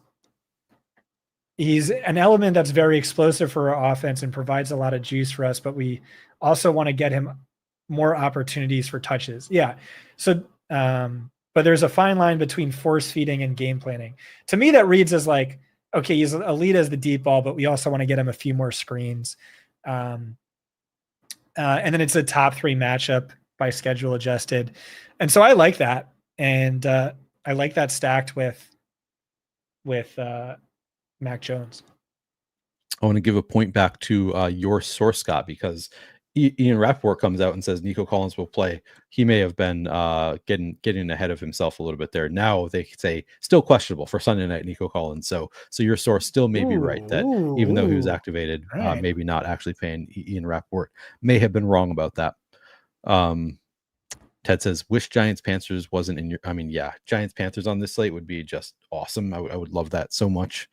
He's an element that's very explosive for our offense and provides a lot of juice for us, but we also want to get him more opportunities for touches. Yeah. So, but there's a fine line between force feeding and game planning. To me, that reads as like, okay, he's elite as the deep ball, but we also want to get him a few more screens. And then it's a top 3 matchup by schedule adjusted. And so I like that. And I like that stacked with Mac Jones. I want to give a point back to your source, Scott, because Ian Rappaport comes out and says Nico Collins will play, he may have been getting ahead of himself a little bit there. Now they say still questionable for Sunday night Nico Collins. So your source still may be right that even though he was activated, right. maybe not actually paying. Ian Rappaport may have been wrong about that. Ted says, wish Giants Panthers wasn't in your. I mean, yeah, Giants Panthers on this slate would be just awesome. I would love that so much.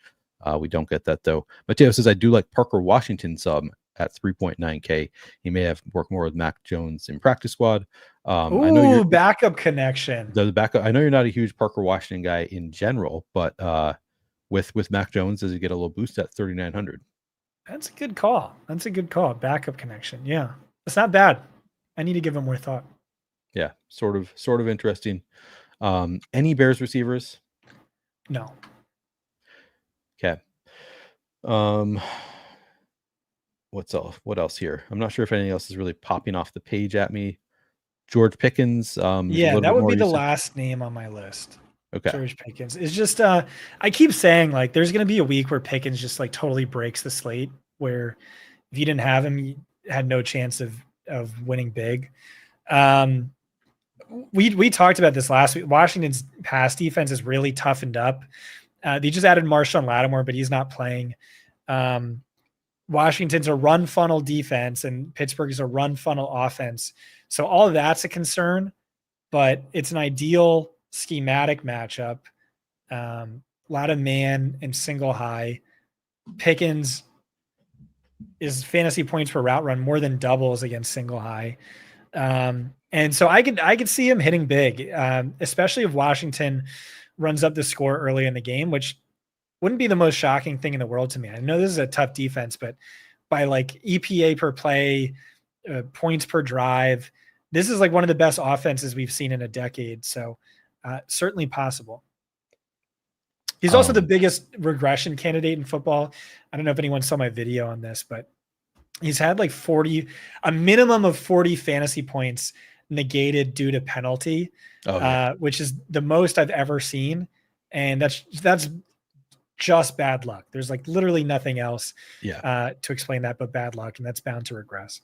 We don't get that though. Mateo says, I do like Parker Washington sub at 3.9K. He may have worked more with Mac Jones in practice squad. I know you're backup connection. The backup. I know you're not a huge Parker Washington guy in general, but with Mac Jones, does he get a little boost at 3,900? That's a good call. Backup connection. Yeah, it's not bad. I need to give him more thought. Yeah, sort of interesting. Any Bears receivers? No. Okay. What else here? I'm not sure if anything else is really popping off the page at me. George Pickens. Yeah, that would be the last name on my list. Okay. George Pickens. It's just I keep saying like there's gonna be a week where Pickens just like totally breaks the slate, where if you didn't have him, you had no chance of winning big. We talked about this last week. Washington's pass defense is really toughened up. They just added Marshawn Lattimore, but he's not playing. Washington's a run funnel defense and Pittsburgh is a run funnel offense. So all of that's a concern, but it's an ideal schematic matchup. A lot of man and single high. Pickens is fantasy points per route run more than doubles against single high. And so I could see him hitting big, especially if Washington runs up the score early in the game, which wouldn't be the most shocking thing in the world to me. I know this is a tough defense, but by like EPA per play, points per drive, this is like one of the best offenses we've seen in a decade. So certainly possible. He's also the biggest regression candidate in football. I don't know if anyone saw my video on this, but he's had like a minimum of 40 fantasy points negated due to penalty, which is the most I've ever seen. And that's just bad luck. There's like literally nothing else to explain that but bad luck, and that's bound to regress.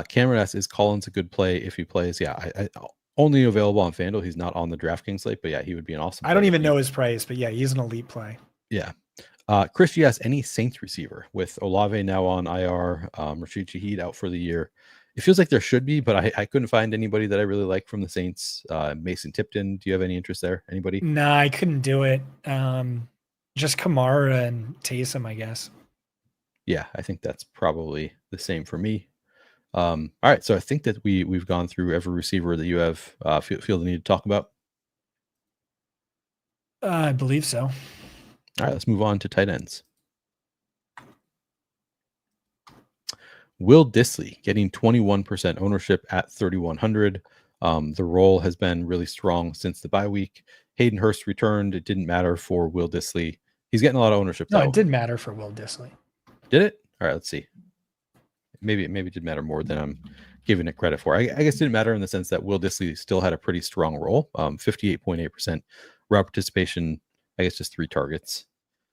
Cameron asks, is Collins a good play if he plays? Yeah, I only available on FanDuel. He's not on the DraftKings slate, but yeah, he would be an awesome I don't even know his price, but yeah, he's an elite play. Yeah. Chris G asks, any Saints receiver with Olave now on IR, Rashid Shaheed out for the year? It feels like there should be, but I couldn't find anybody that I really like from the Saints. Mason Tipton, do you have any interest there? Anybody? No, I couldn't do it. Just Kamara and Taysom, I guess. Yeah, I think that's probably the same for me. All right, so I think that we've gone through every receiver that you have feel the need to talk about. I believe so. All right, let's move on to tight ends. Will Dissly getting 21% ownership at 3,100. The role has been really strong since the bye week. Hayden Hurst returned. It didn't matter for Will Dissly. He's getting a lot of ownership. No, it did matter for Will Dissly. Did it? All right, let's see. Maybe it did matter more than I'm giving it credit for. I guess it didn't matter in the sense that Will Dissly still had a pretty strong role. 58.8% route participation. I guess just 3 targets.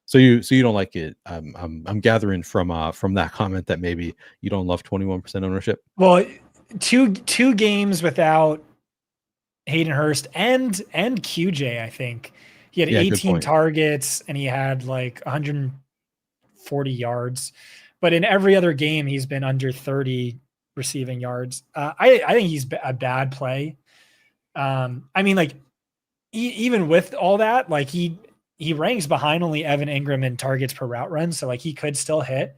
So you don't like it. I'm gathering from that comment that maybe you don't love 21% ownership. Well, two games without Hayden Hurst and QJ, I think. He had 18 targets and he had like 140 yards. But in every other game, he's been under 30 receiving yards. I think he's a bad play. I mean, like, even with all that, like he ranks behind only Evan Ingram in targets per route run. So like he could still hit.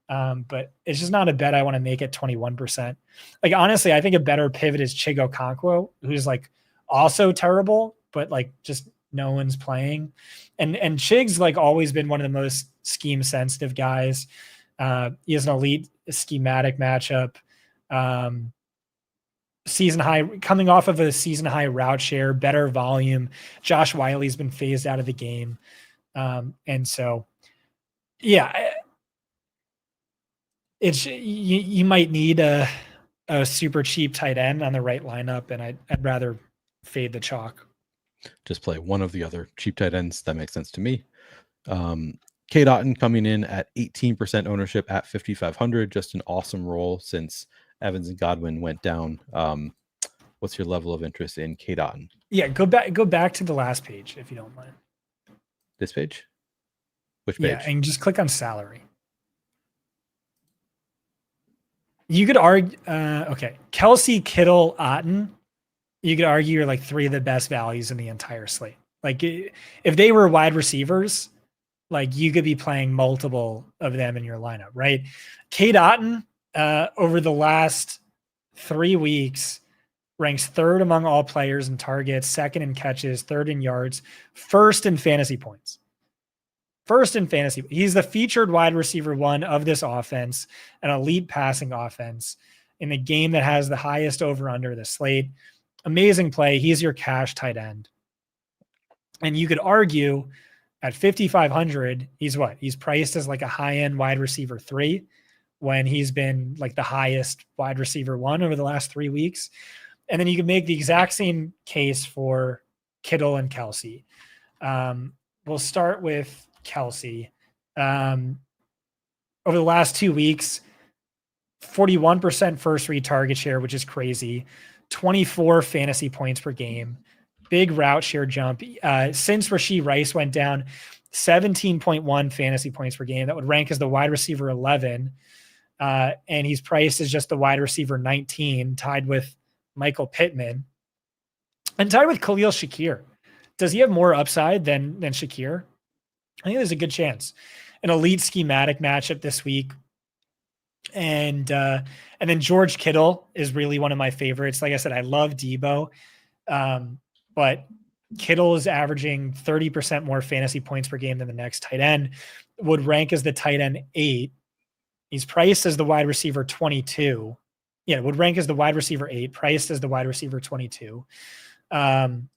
But it's just not a bet I want to make at 21%. Like, honestly, I think a better pivot is Chigo Okonkwo, who's like also terrible, but like just no one's playing. And Chig's like always been one of the most scheme sensitive guys. He has an elite schematic matchup. Season high, coming off of a season high route share, better volume. Josh Wiley's been phased out of the game. And so, yeah, it's, you might need a super cheap tight end on the right lineup. And I'd rather fade the chalk. Just play one of the other cheap tight ends. That makes sense to me. Kate Otten coming in at 18% ownership at 5,500. Just an awesome roll since Evans and Godwin went down. What's your level of interest in Kate Otten? Yeah, go back to the last page if you don't mind. This page? Which page? Yeah, and just click on salary. You could argue, okay, Kelsey, Kittle, Otten. You could argue are like three of the best values in the entire slate. Like if they were wide receivers, like you could be playing multiple of them in your lineup, right? Kate Otten, over the last 3 weeks, ranks third among all players in targets, second in catches, third in yards, first in fantasy points. First in fantasy. He's the featured wide receiver one of this offense, an elite passing offense in a game that has the highest over under the slate. Amazing play. He's your cash tight end. And you could argue at 5,500, he's what? He's priced as like a high-end wide receiver 3 when he's been like the highest wide receiver 1 over the last 3 weeks. And then you can make the exact same case for Kittle and Kelsey. We'll start with Kelsey. Over the last 2 weeks, 41% first read target share, which is crazy. 24 fantasy points per game. Big route share jump. Since Rashee Rice went down, 17.1 fantasy points per game. That would rank as the wide receiver 11. And he's priced as just the wide receiver 19, tied with Michael Pittman and tied with Khalil Shakir. Does he have more upside than Shakir? I think there's a good chance. An elite schematic matchup this week. And then George Kittle is really one of my favorites. Like I said, I love Debo. But Kittle is averaging 30% more fantasy points per game than the next tight end, would rank as the tight end 8. He's priced as the wide receiver 22. Yeah, would rank as the wide receiver 8, priced as the wide receiver 22. And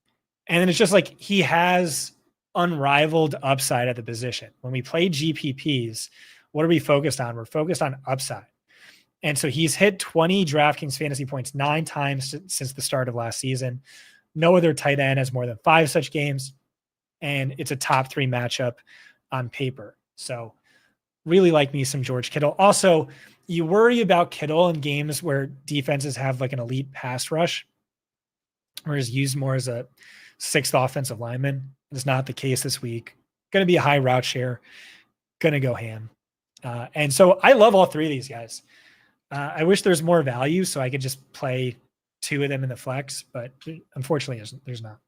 then it's just like he has unrivaled upside at the position. When we play GPPs, what are we focused on? We're focused on upside. And so he's hit 20 DraftKings fantasy points 9 times since the start of last season. No other tight end has more than 5 such games. And it's a top 3 matchup on paper. So really like me some George Kittle. Also, you worry about Kittle in games where defenses have like an elite pass rush, or is used more as a 6th offensive lineman. It's not the case this week. Going to be a high route share. Going to go ham. And so I love all 3 of these guys. I wish there's more value so I could just play 2 of them in the flex, but unfortunately there's not.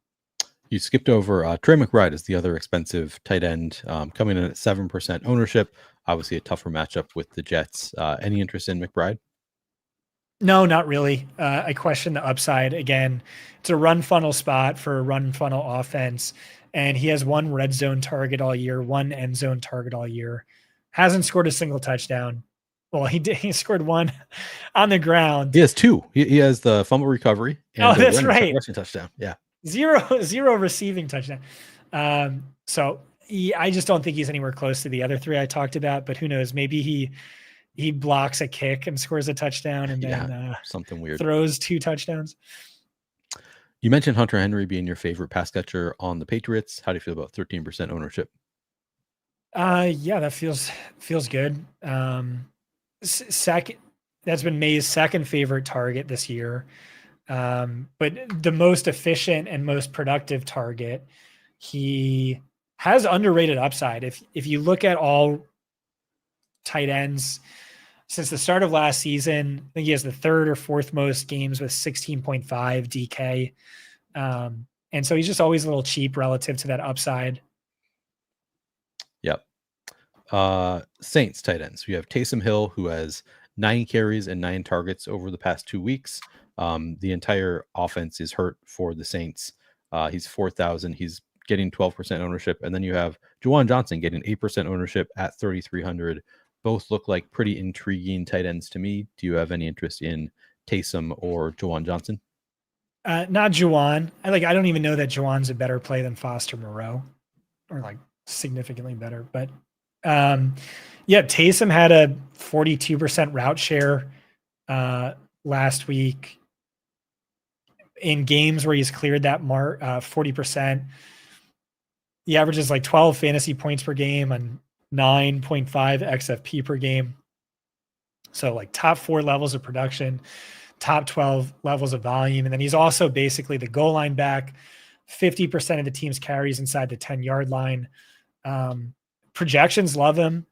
You skipped over Trey McBride is the other expensive tight end, coming in at 7% ownership. Obviously a tougher matchup with the Jets. Any interest in McBride? No, not really. I question the upside. Again, it's a run funnel spot for a run funnel offense, and he has 1 red zone target all year, 1 end zone target all year. Hasn't scored a single touchdown. Well, he scored 1 on the ground. He has 2. He has the fumble recovery. And that's right. Rushing touchdown. Yeah. Zero receiving touchdown. I just don't think he's anywhere close to the other 3 I talked about, but who knows? Maybe he blocks a kick and scores a touchdown and then something weird throws 2 touchdowns. You mentioned Hunter Henry being your favorite pass catcher on the Patriots. How do you feel about 13% ownership? Yeah, that feels good. Second, that's been May's second favorite target this year. But the most efficient and most productive target. He has underrated upside. If you look at all tight ends since the start of last season, I think he has the 3rd or 4th most games with 16.5 DK. And so he's just always a little cheap relative to that upside. Yep. Saints tight ends. We have Taysom Hill, who has 9 carries and 9 targets over the past 2 weeks. The entire offense is hurt for the Saints. He's 4,000. He's getting 12% ownership. And then you have Juwan Johnson getting 8% ownership at 3,300. Both look like pretty intriguing tight ends to me. Do you have any interest in Taysom or Juwan Johnson? Not Juwan. I don't even know that Juwan's a better play than Foster Moreau, or like significantly better. But Taysom had a 42% route share last week in games where he's cleared that mark, 40%. He averages like 12 fantasy points per game on 9.5 XFP per game. So like top 4 levels of production, top 12 levels of volume. And then he's also basically the goal line back, 50% of the team's carries inside the 10-yard line. Projections love him.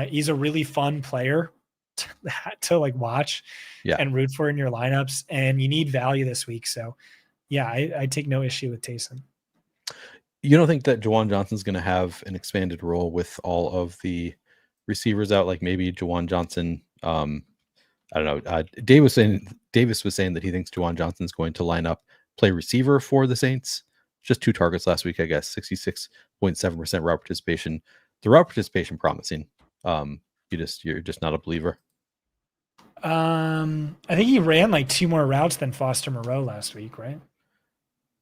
He's a really fun player to like watch and root for in your lineups. And you need value this week. So yeah, I take no issue with Taysom. You don't think that Juwan Johnson's going to have an expanded role with all of the receivers out? Like maybe Juwan Johnson, I don't know. Davis was saying that he thinks Juwan Johnson's going to line up, play receiver for the Saints. Just 2 targets last week, I guess. 66.7% route participation. The route participation promising. You're just not a believer. I think he ran like 2 more routes than Foster Moreau last week, right?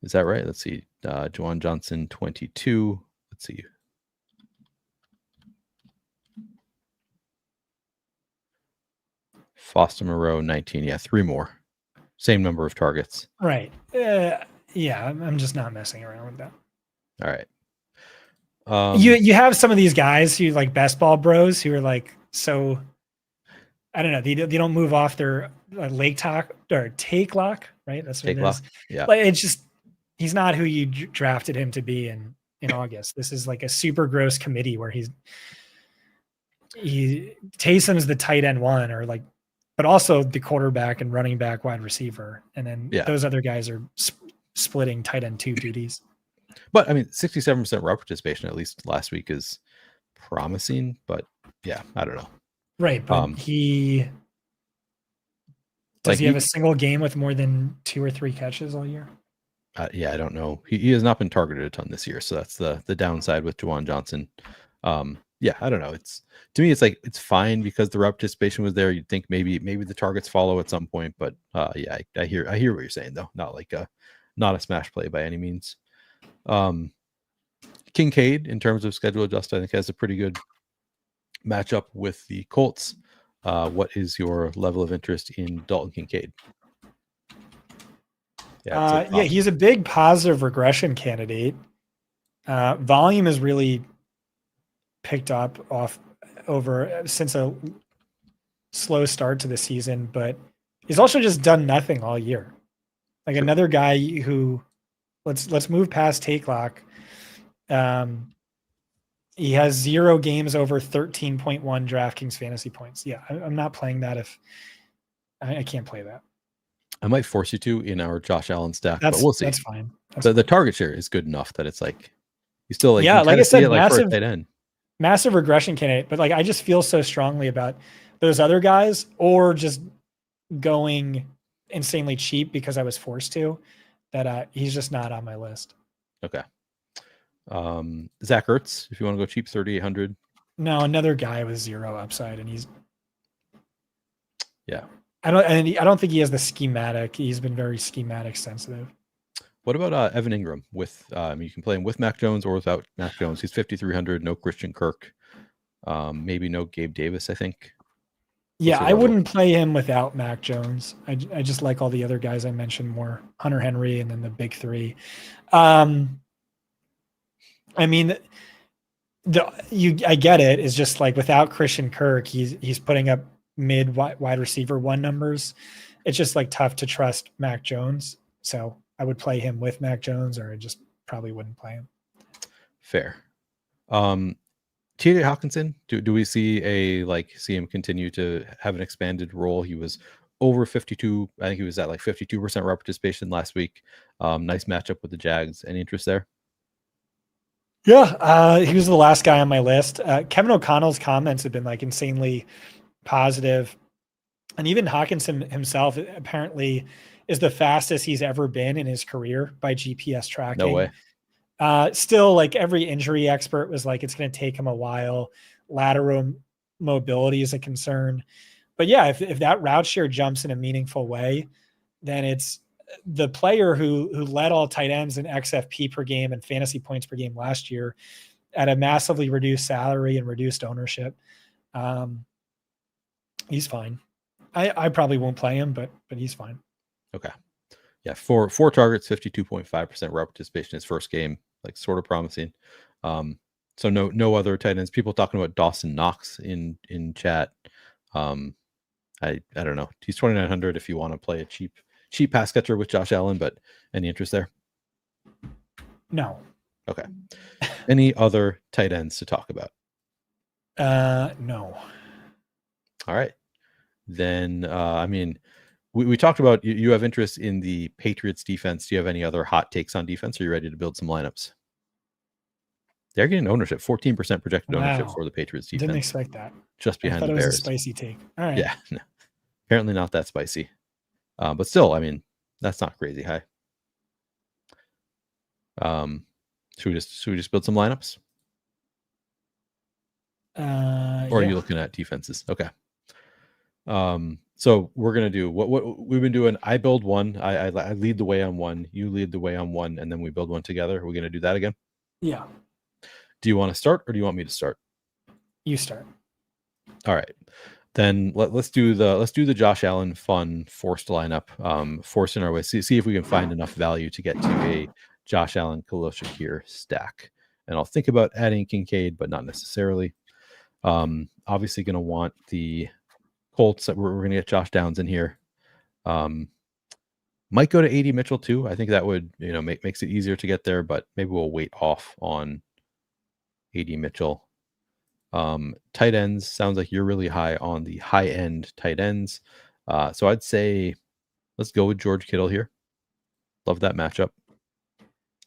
Is that right? Let's see. Juwan Johnson 22. Let's see. Foster Moreau 19. Yeah, 3 more. Same number of targets. Right. Yeah, I'm just not messing around with that. All right. You have some of these guys who like best ball bros who are like, so I don't know. They don't move off their lake talk or take lock, right? That's what it is. Yeah. Like it's just, he's not who you drafted him to be in August. This is like a super gross committee where Taysom's the tight end 1 or like, but also the quarterback and running back, wide receiver. And then those other guys are splitting tight end 2 duties. But I mean, 67% route participation, at least last week, is promising, but yeah, I don't know. Right. But does he have a single game with more than 2 or 3 catches all year? Yeah, I don't know. He has not been targeted a ton this year, so that's the downside with Juwan Johnson. Yeah, I don't know. To me, it's like it's fine because the route participation was there. You'd think maybe the targets follow at some point, but yeah, I hear what you're saying though. Not like not a smash play by any means. Kincaid, in terms of schedule adjust, I think has a pretty good matchup with the Colts. What is your level of interest in Dalton Kincaid? Yeah, he's a big positive regression candidate. Volume has really picked up since a slow start to the season, but he's also just done nothing all year. Like another guy who let's move past take lock. He has 0 games over 13.1 DraftKings fantasy points. Yeah, I'm not playing that if I can't play that. I might force you to in our Josh Allen stack, but we'll see. That's fine. The target share is good enough that it's like you still like like I said, massive regression candidate. But like I just feel so strongly about those other guys, or just going insanely cheap because I was forced to, that he's just not on my list. Okay. Zach Ertz, if you want to go cheap, 3,800. No, another guy with 0 upside, and he's yeah. I don't think he has the schematic. He's been very schematic sensitive. What about Evan Ingram? With you can play him with Mac Jones or without Mac Jones. He's 5,300. No Christian Kirk. Maybe no Gabe Davis, I think. Yeah, I wouldn't play him without Mac Jones. I just like all the other guys I mentioned more. Hunter Henry and then the big three. I mean, I get it. It's just like without Christian Kirk, he's putting up mid wide receiver one numbers. It's just like tough to trust Mac Jones. So I would play him with Mac Jones, or I just probably wouldn't play him. Fair. TJ Hawkinson, do we see him continue to have an expanded role? He was over 52. I think he was at like 52% route participation last week. Nice matchup with the Jags. Any interest there? Yeah, he was the last guy on my list. Kevin O'Connell's comments have been like insanely positive. And even Hawkinson himself apparently is the fastest he's ever been in his career by GPS tracking. No way. Still, like every injury expert was like, it's going to take him a while. Lateral mobility is a concern. But yeah, if that route share jumps in a meaningful way, then it's the player who led all tight ends in XFP per game and fantasy points per game last year at a massively reduced salary and reduced ownership. He's fine. I probably won't play him, but he's fine. Okay. Yeah, four targets, 52.5% route participation his first game, like sort of promising. So no other tight ends. People talking about Dawson Knox in chat. I don't know. He's 2,900 if you want to play a cheap pass catcher with Josh Allen, but any interest there? No. Okay. Any other tight ends to talk about? No. All right. Then, I mean, we talked about you have interest in the Patriots defense. Do you have any other hot takes on defense? Are you ready to build some lineups? They're getting ownership, 14% projected ownership Wow. for the Patriots defense. Didn't expect that. Just I behind thought the it was Bears. a spicy take. All right. Yeah. No, apparently not that spicy. But still, I mean, that's not crazy high. Should we just build some lineups? Or are you looking at defenses? Okay. So we're gonna do what we've been doing. I build one. I lead the way on one. You lead the way on one, and then we build one together. We're gonna do that again. Yeah. Do you want to start, or do you want me to start? You start. All right. Then let's do the Josh Allen fun forced lineup. Forcing our way. See if we can find enough value to get to a Josh Allen Khalil Shakir stack. And I'll think about adding Kincaid, but not necessarily. Obviously going to want the Colts that we're going to get Josh Downs in here. Might go to 80 Mitchell too. I think that would, makes it easier to get there, but maybe we'll wait off on 80 Mitchell. Tight ends, sounds like you're really high on the high end tight ends. So I'd say let's go with George Kittle here. Love that matchup.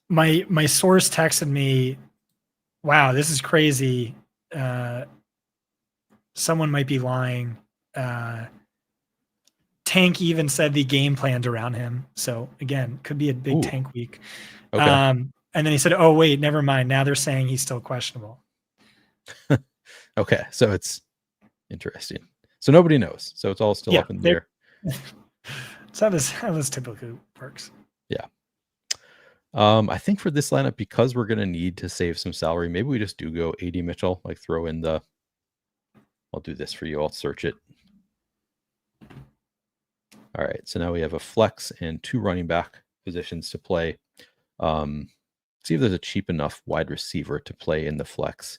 My source texted me, wow, this is crazy. Someone might be lying. Tank even said the game planned around him. So again, could be a big tank week. Okay. And then he said, oh, wait, never mind. Now they're saying he's still questionable. Okay. So it's interesting. So nobody knows. So it's all still up in the air. That's how this typically works. Yeah. I think for this lineup, because we're going to need to save some salary, maybe we just do go 80 Mitchell, like throw in I'll do this for you. I'll search it. All right. So now we have a flex and 2 running back positions to play. See if there's a cheap enough wide receiver to play in the flex.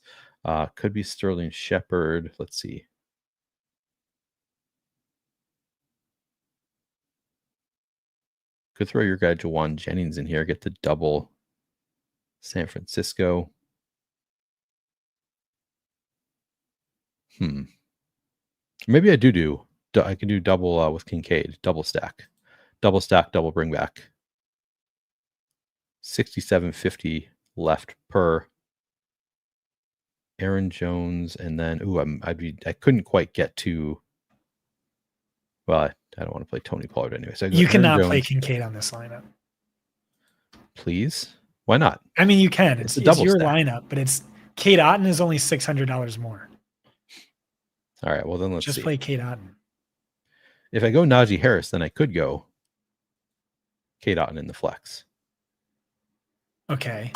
Could be Sterling Shepard. Let's see. Could throw your guy Jawan Jennings in here. Get the double San Francisco. Maybe I I can do double with Kincaid. Double stack, double bring back. 67.50 left per Aaron Jones, and then I couldn't quite get to. Well, I don't want to play Tony Pollard anyway. So you cannot play Kincaid on this lineup. Please, why not? I mean, you can. It's your stack. lineup, but it's Cade Otton is only $600 more. All right, well then let's just play Cade Otton. If I go Najee Harris, then I could go Cade Otton in the flex. Okay,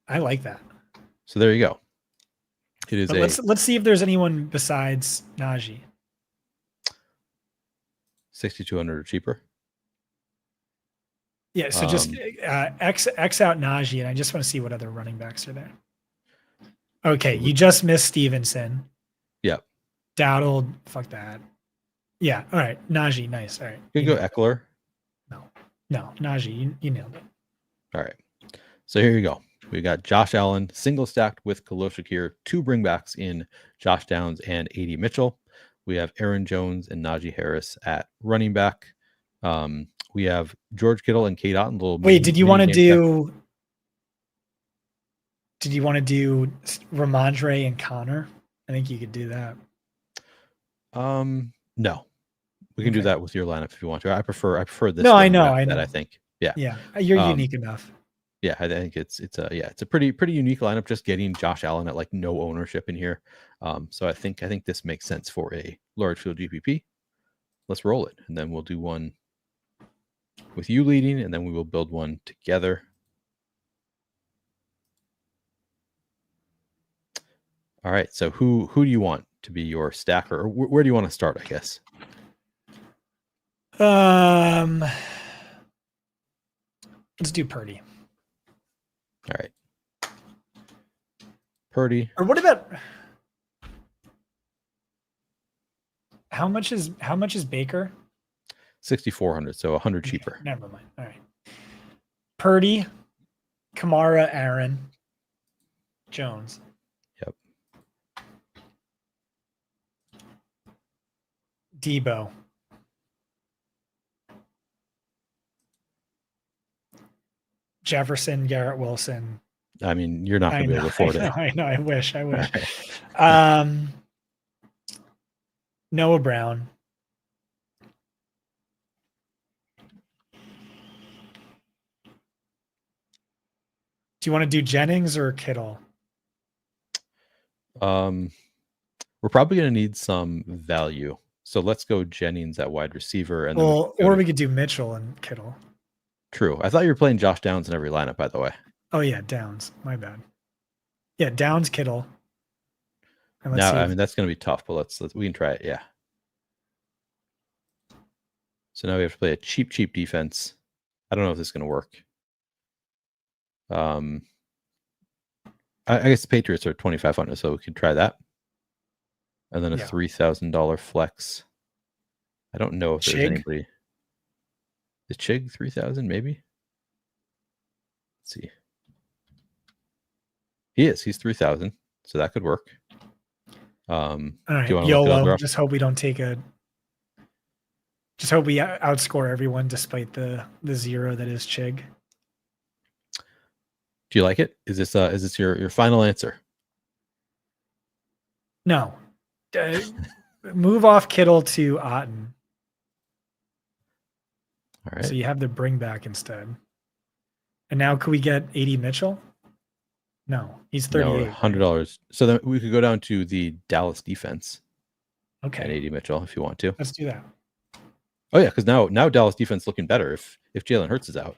I like that. So there you go. It is. But let's see if there's anyone besides Najee. 6,200 or cheaper. Yeah, so just X out Najee, and I just want to see what other running backs are there. Okay, you just missed Stevenson. Yep. Dowdle, fuck that. Yeah, all right. Najee, nice. All right. You can go Eckler. No, Najee, you nailed it. All right. So here you go. We got Josh Allen single stacked with Khalil Shakir, 2 bringbacks in Josh Downs and 80 Mitchell. We have Aaron Jones and Najee Harris at running back. We have George Kittle and Cade Otton. Wait, did you want to do Ramondre and Connor? I think you could do that. No. We can do that with your lineup if you want to. I prefer this. No, I know. I think. Yeah. Yeah. You're unique enough. Yeah, I think it's a pretty unique lineup. Just getting Josh Allen at like no ownership in here. So I think this makes sense for a large field GPP. Let's roll it, and then we'll do one with you leading, and then we will build one together. All right. So who do you want to be your stacker, or where do you want to start? I guess. Let's do Purdy. All right. Purdy. Or what about how much is Baker? 6,400, so 100 Okay, cheaper. never mind. All right. Purdy, Kamara, Aaron, Jones. Yep. Debo. Jefferson, Garrett Wilson. I mean, you're not going to be able to afford it. I know. I wish. Right. Noah Brown. Do you want to do Jennings or Kittle? We're probably going to need some value. So let's go Jennings at wide receiver. And then we could do Mitchell and Kittle. True. I thought you were playing Josh Downs in every lineup, by the way. Oh, yeah. Downs. My bad. Yeah. Downs, Kittle. And Now, I mean, that's going to be tough, but we can try it. Yeah. So now we have to play a cheap defense. I don't know if this is going to work. I guess the Patriots are 2,500, so we could try that. And then a $3,000 flex. I don't know if there's anybody. Is Chig 3,000? Maybe. Let's see. He is. He's 3,000, so that could work. All right, YOLO. Just hope we don't take a. Just hope we outscore everyone despite the zero that is Chig. Do you like it? Is this your final answer? No. Move off Kittle to Otten. All right. So you have the bring back instead. And now could we get 80 Mitchell? No, he's 38. No, $100. So then we could go down to the Dallas defense. Okay. At 80 Mitchell if you want to. Let's do that. Oh yeah, because now Dallas defense looking better if Jalen Hurts is out.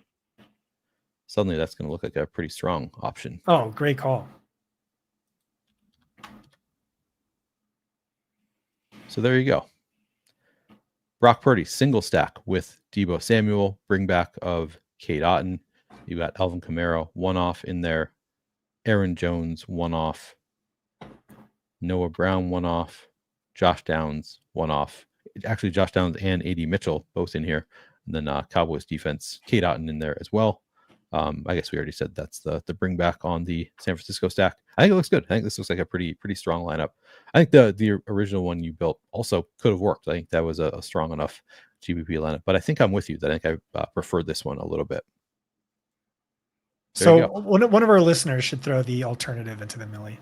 Suddenly that's going to look like a pretty strong option. Oh, great call. So there you go. Brock Purdy, single stack with Deebo Samuel, bring back of Cade Otton. You got Alvin Kamara, one off in there. Aaron Jones, one off. Noah Brown, one off. Josh Downs, one off. Actually, Josh Downs and AD Mitchell both in here. And then Cowboys defense, Cade Otton in there as well. I guess we already said that's the bring back on the San Francisco stack. I think it looks good. I think this looks like a pretty strong lineup. I think the original one you built also could have worked. I think that was a strong enough GBP lineup. But I think I'm with you. I think I prefer this one a little bit. So one of our listeners should throw the alternative into the Millie.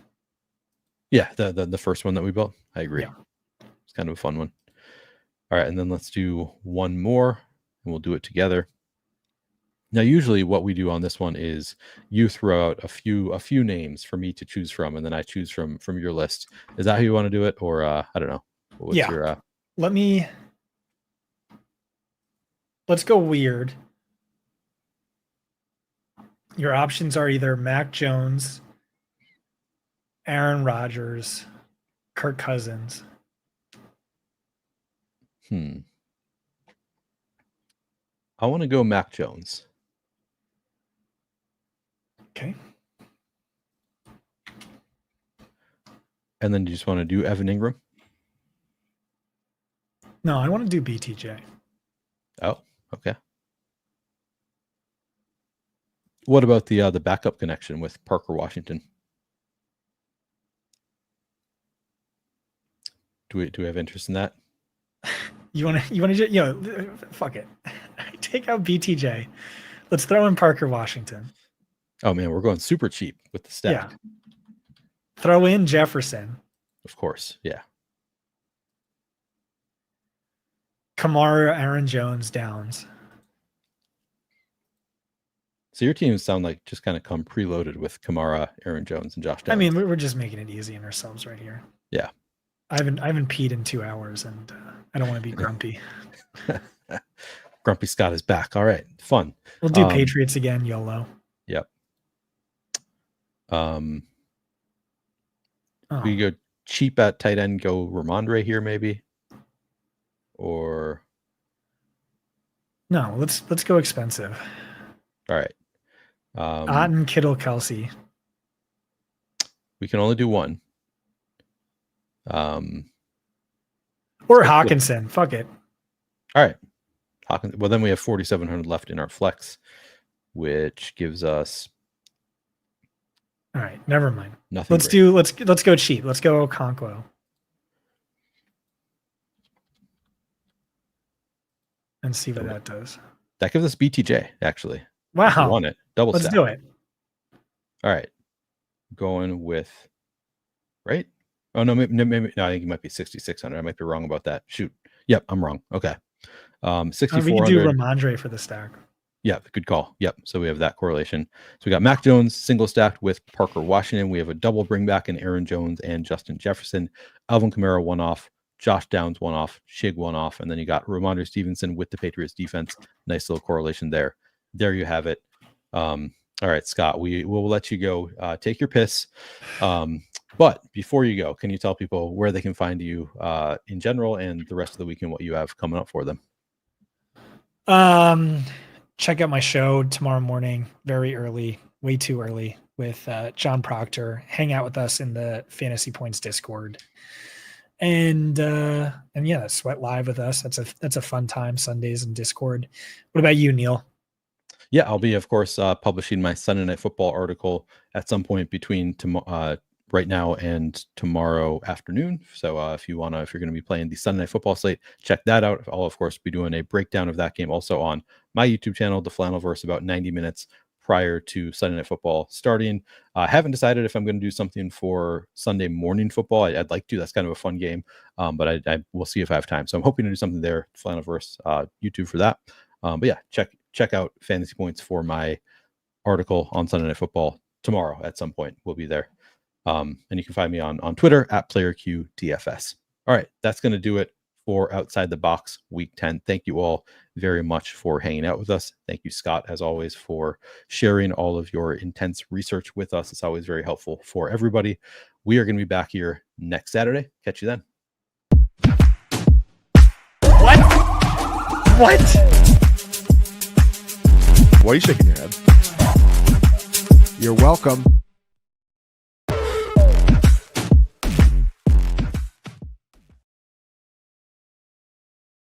Yeah, the first one that we built. I agree. Yeah. It's kind of a fun one. All right, and then let's do one more, and we'll do it together. Now, usually what we do on this one is you throw out a few names for me to choose from, and then I choose from your list. Is that how you want to do it, or I don't know? What's your, let's go weird. Your options are either Mac Jones, Aaron Rodgers, Kirk Cousins. I want to go Mac Jones. Okay. And then you just want to do Evan Ingram? No, I want to do BTJ. Oh, okay. What about the backup connection with Parker Washington? Do we have interest in that? You want to fuck it. Take out BTJ. Let's throw in Parker Washington. Oh man, we're going super cheap with the stack. Yeah. Throw in Jefferson. Of course, yeah. Kamara, Aaron Jones, Downs. So your teams sound like just kind of come preloaded with Kamara, Aaron Jones, and Josh Downs. I mean, we're just making it easy on ourselves right here. Yeah. I haven't peed in 2 hours, and I don't want to be grumpy. Grumpy Scott is back. All right, fun. We'll do Patriots again, YOLO. Yep. We go cheap at tight end. Go Ramondre here, maybe. Or no, let's go expensive. All right. Otten, Kittle, Kelsey. We can only do one. Or Hawkinson. Fuck it. All right. Well, then we have 4,700 left in our flex, which gives us. All right, never mind. Nothing. Let's go cheap. Let's go Okonkwo. And see what that does. That gives us BTJ, actually. Wow. Want it. Double Let's stack. do it. All right. Going with, right? Oh, no, maybe no, I think it might be 6,600. I might be wrong about that. Shoot. Yep, I'm wrong. Okay. 6,400. We can do Ramondre for the stack. Yeah, good call. Yep. So we have that correlation. So we got Mac Jones single stacked with Parker Washington. We have a double bring back in Aaron Jones and Justin Jefferson. Alvin Kamara one off. Josh Downs one off. Shig one off. And then you got Ramondre Stevenson with the Patriots defense. Nice little correlation there. There you have it. All right, Scott, we will let you go take your piss. But before you go, can you tell people where they can find you in general and the rest of the weekend, what you have coming up for them? Check out my show tomorrow morning, very early, way too early, with John Proctor. Hang out with us in the Fantasy Points Discord, and yeah, Sweat Live with us. That's a fun time. Sundays in Discord. What about you, Neil? Yeah, I'll be, of course, publishing my Sunday Night Football article at some point between right now and tomorrow afternoon. So if you're going to be playing the Sunday Night Football slate, check that out. I'll, of course, be doing a breakdown of that game also on my YouTube channel, The Flannelverse, about 90 minutes prior to Sunday Night Football starting. I haven't decided if I'm going to do something for Sunday morning football. I'd like to. That's kind of a fun game, but I will see if I have time. So I'm hoping to do something there, Flannelverse YouTube for that. But yeah, check out Fantasy Points for my article on Sunday Night Football tomorrow at some point. We'll be there. And you can find me on Twitter at PlayerQDFS. All right, that's going to do it for Outside the Box Week 10. Thank you all very much for hanging out with us. Thank you, Scott, as always, for sharing all of your intense research with us. It's always very helpful for everybody. We are going to be back here next Saturday. Catch you then. What? Why are you shaking your head? You're welcome.